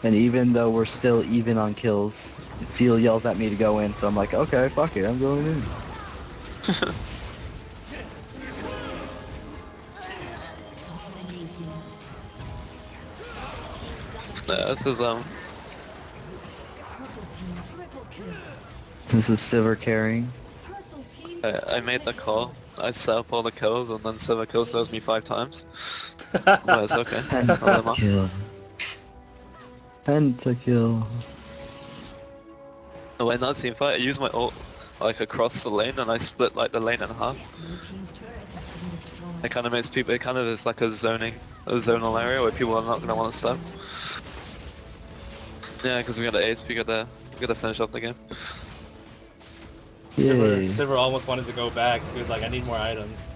[SPEAKER 4] And even though we're still even on kills, Seaal yells at me to go in, so I'm like, okay, fuck it, I'm going in.
[SPEAKER 1] Yeah, this is
[SPEAKER 6] Purple team triple kill.
[SPEAKER 4] This is Sivir carrying.
[SPEAKER 6] Purple team
[SPEAKER 1] I made the call. I set up all the kills and then Sivir kill serves me 5 times. But it's okay. I'll let him off.
[SPEAKER 4] Pentakill. Pentakill.
[SPEAKER 1] Oh, in that team fight, I used my ult like across the lane and I split like the lane in half.
[SPEAKER 6] Blue team's turret has been destroyed.
[SPEAKER 1] It kind of makes people, it kind of is like a zonal area where people are not going to want to stop. Yeah, because we got the ace, we got to finish off the game.
[SPEAKER 4] Yay.
[SPEAKER 2] Silver almost wanted to go back. He was like, I need more items.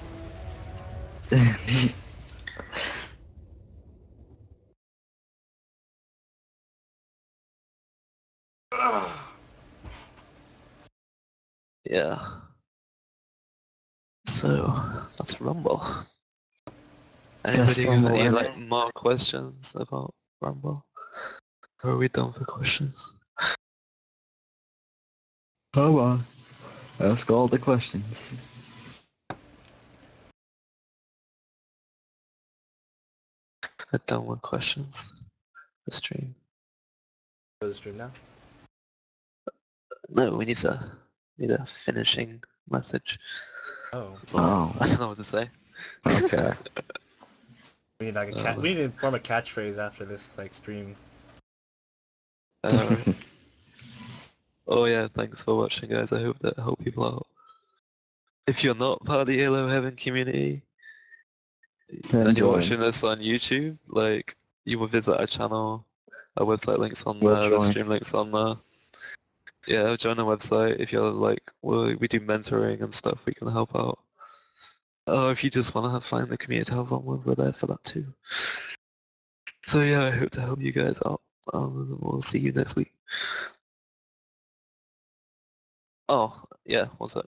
[SPEAKER 1] Yeah. So, let's rumble. Anybody got
[SPEAKER 4] rumble
[SPEAKER 1] any
[SPEAKER 4] ever.
[SPEAKER 1] like more questions about rumble? Or are we done for questions?
[SPEAKER 4] Come on. Ask all the questions.
[SPEAKER 1] We're done with questions. The stream.
[SPEAKER 2] Go to the stream now.
[SPEAKER 1] No, we need a finishing message.
[SPEAKER 2] Oh.
[SPEAKER 4] Oh.
[SPEAKER 1] I don't know what to say.
[SPEAKER 4] Okay.
[SPEAKER 2] We need like a cat. We need to form a catchphrase after this like stream.
[SPEAKER 1] Right. Oh yeah, thanks for watching guys, I hope that helped people out. If you're not part of the Halo Heaven community, and you're
[SPEAKER 4] join.
[SPEAKER 1] watching this on YouTube, like, you will visit our channel, our website links on
[SPEAKER 4] We'll
[SPEAKER 1] there, the
[SPEAKER 4] join.
[SPEAKER 1] stream links on there. Yeah, join the website if you're like, we do mentoring and stuff, we can help out. Or if you just want to find the community to have fun with, we're there for that too. So yeah, I hope to help you guys out. We'll see you next week. Oh, yeah, what's up?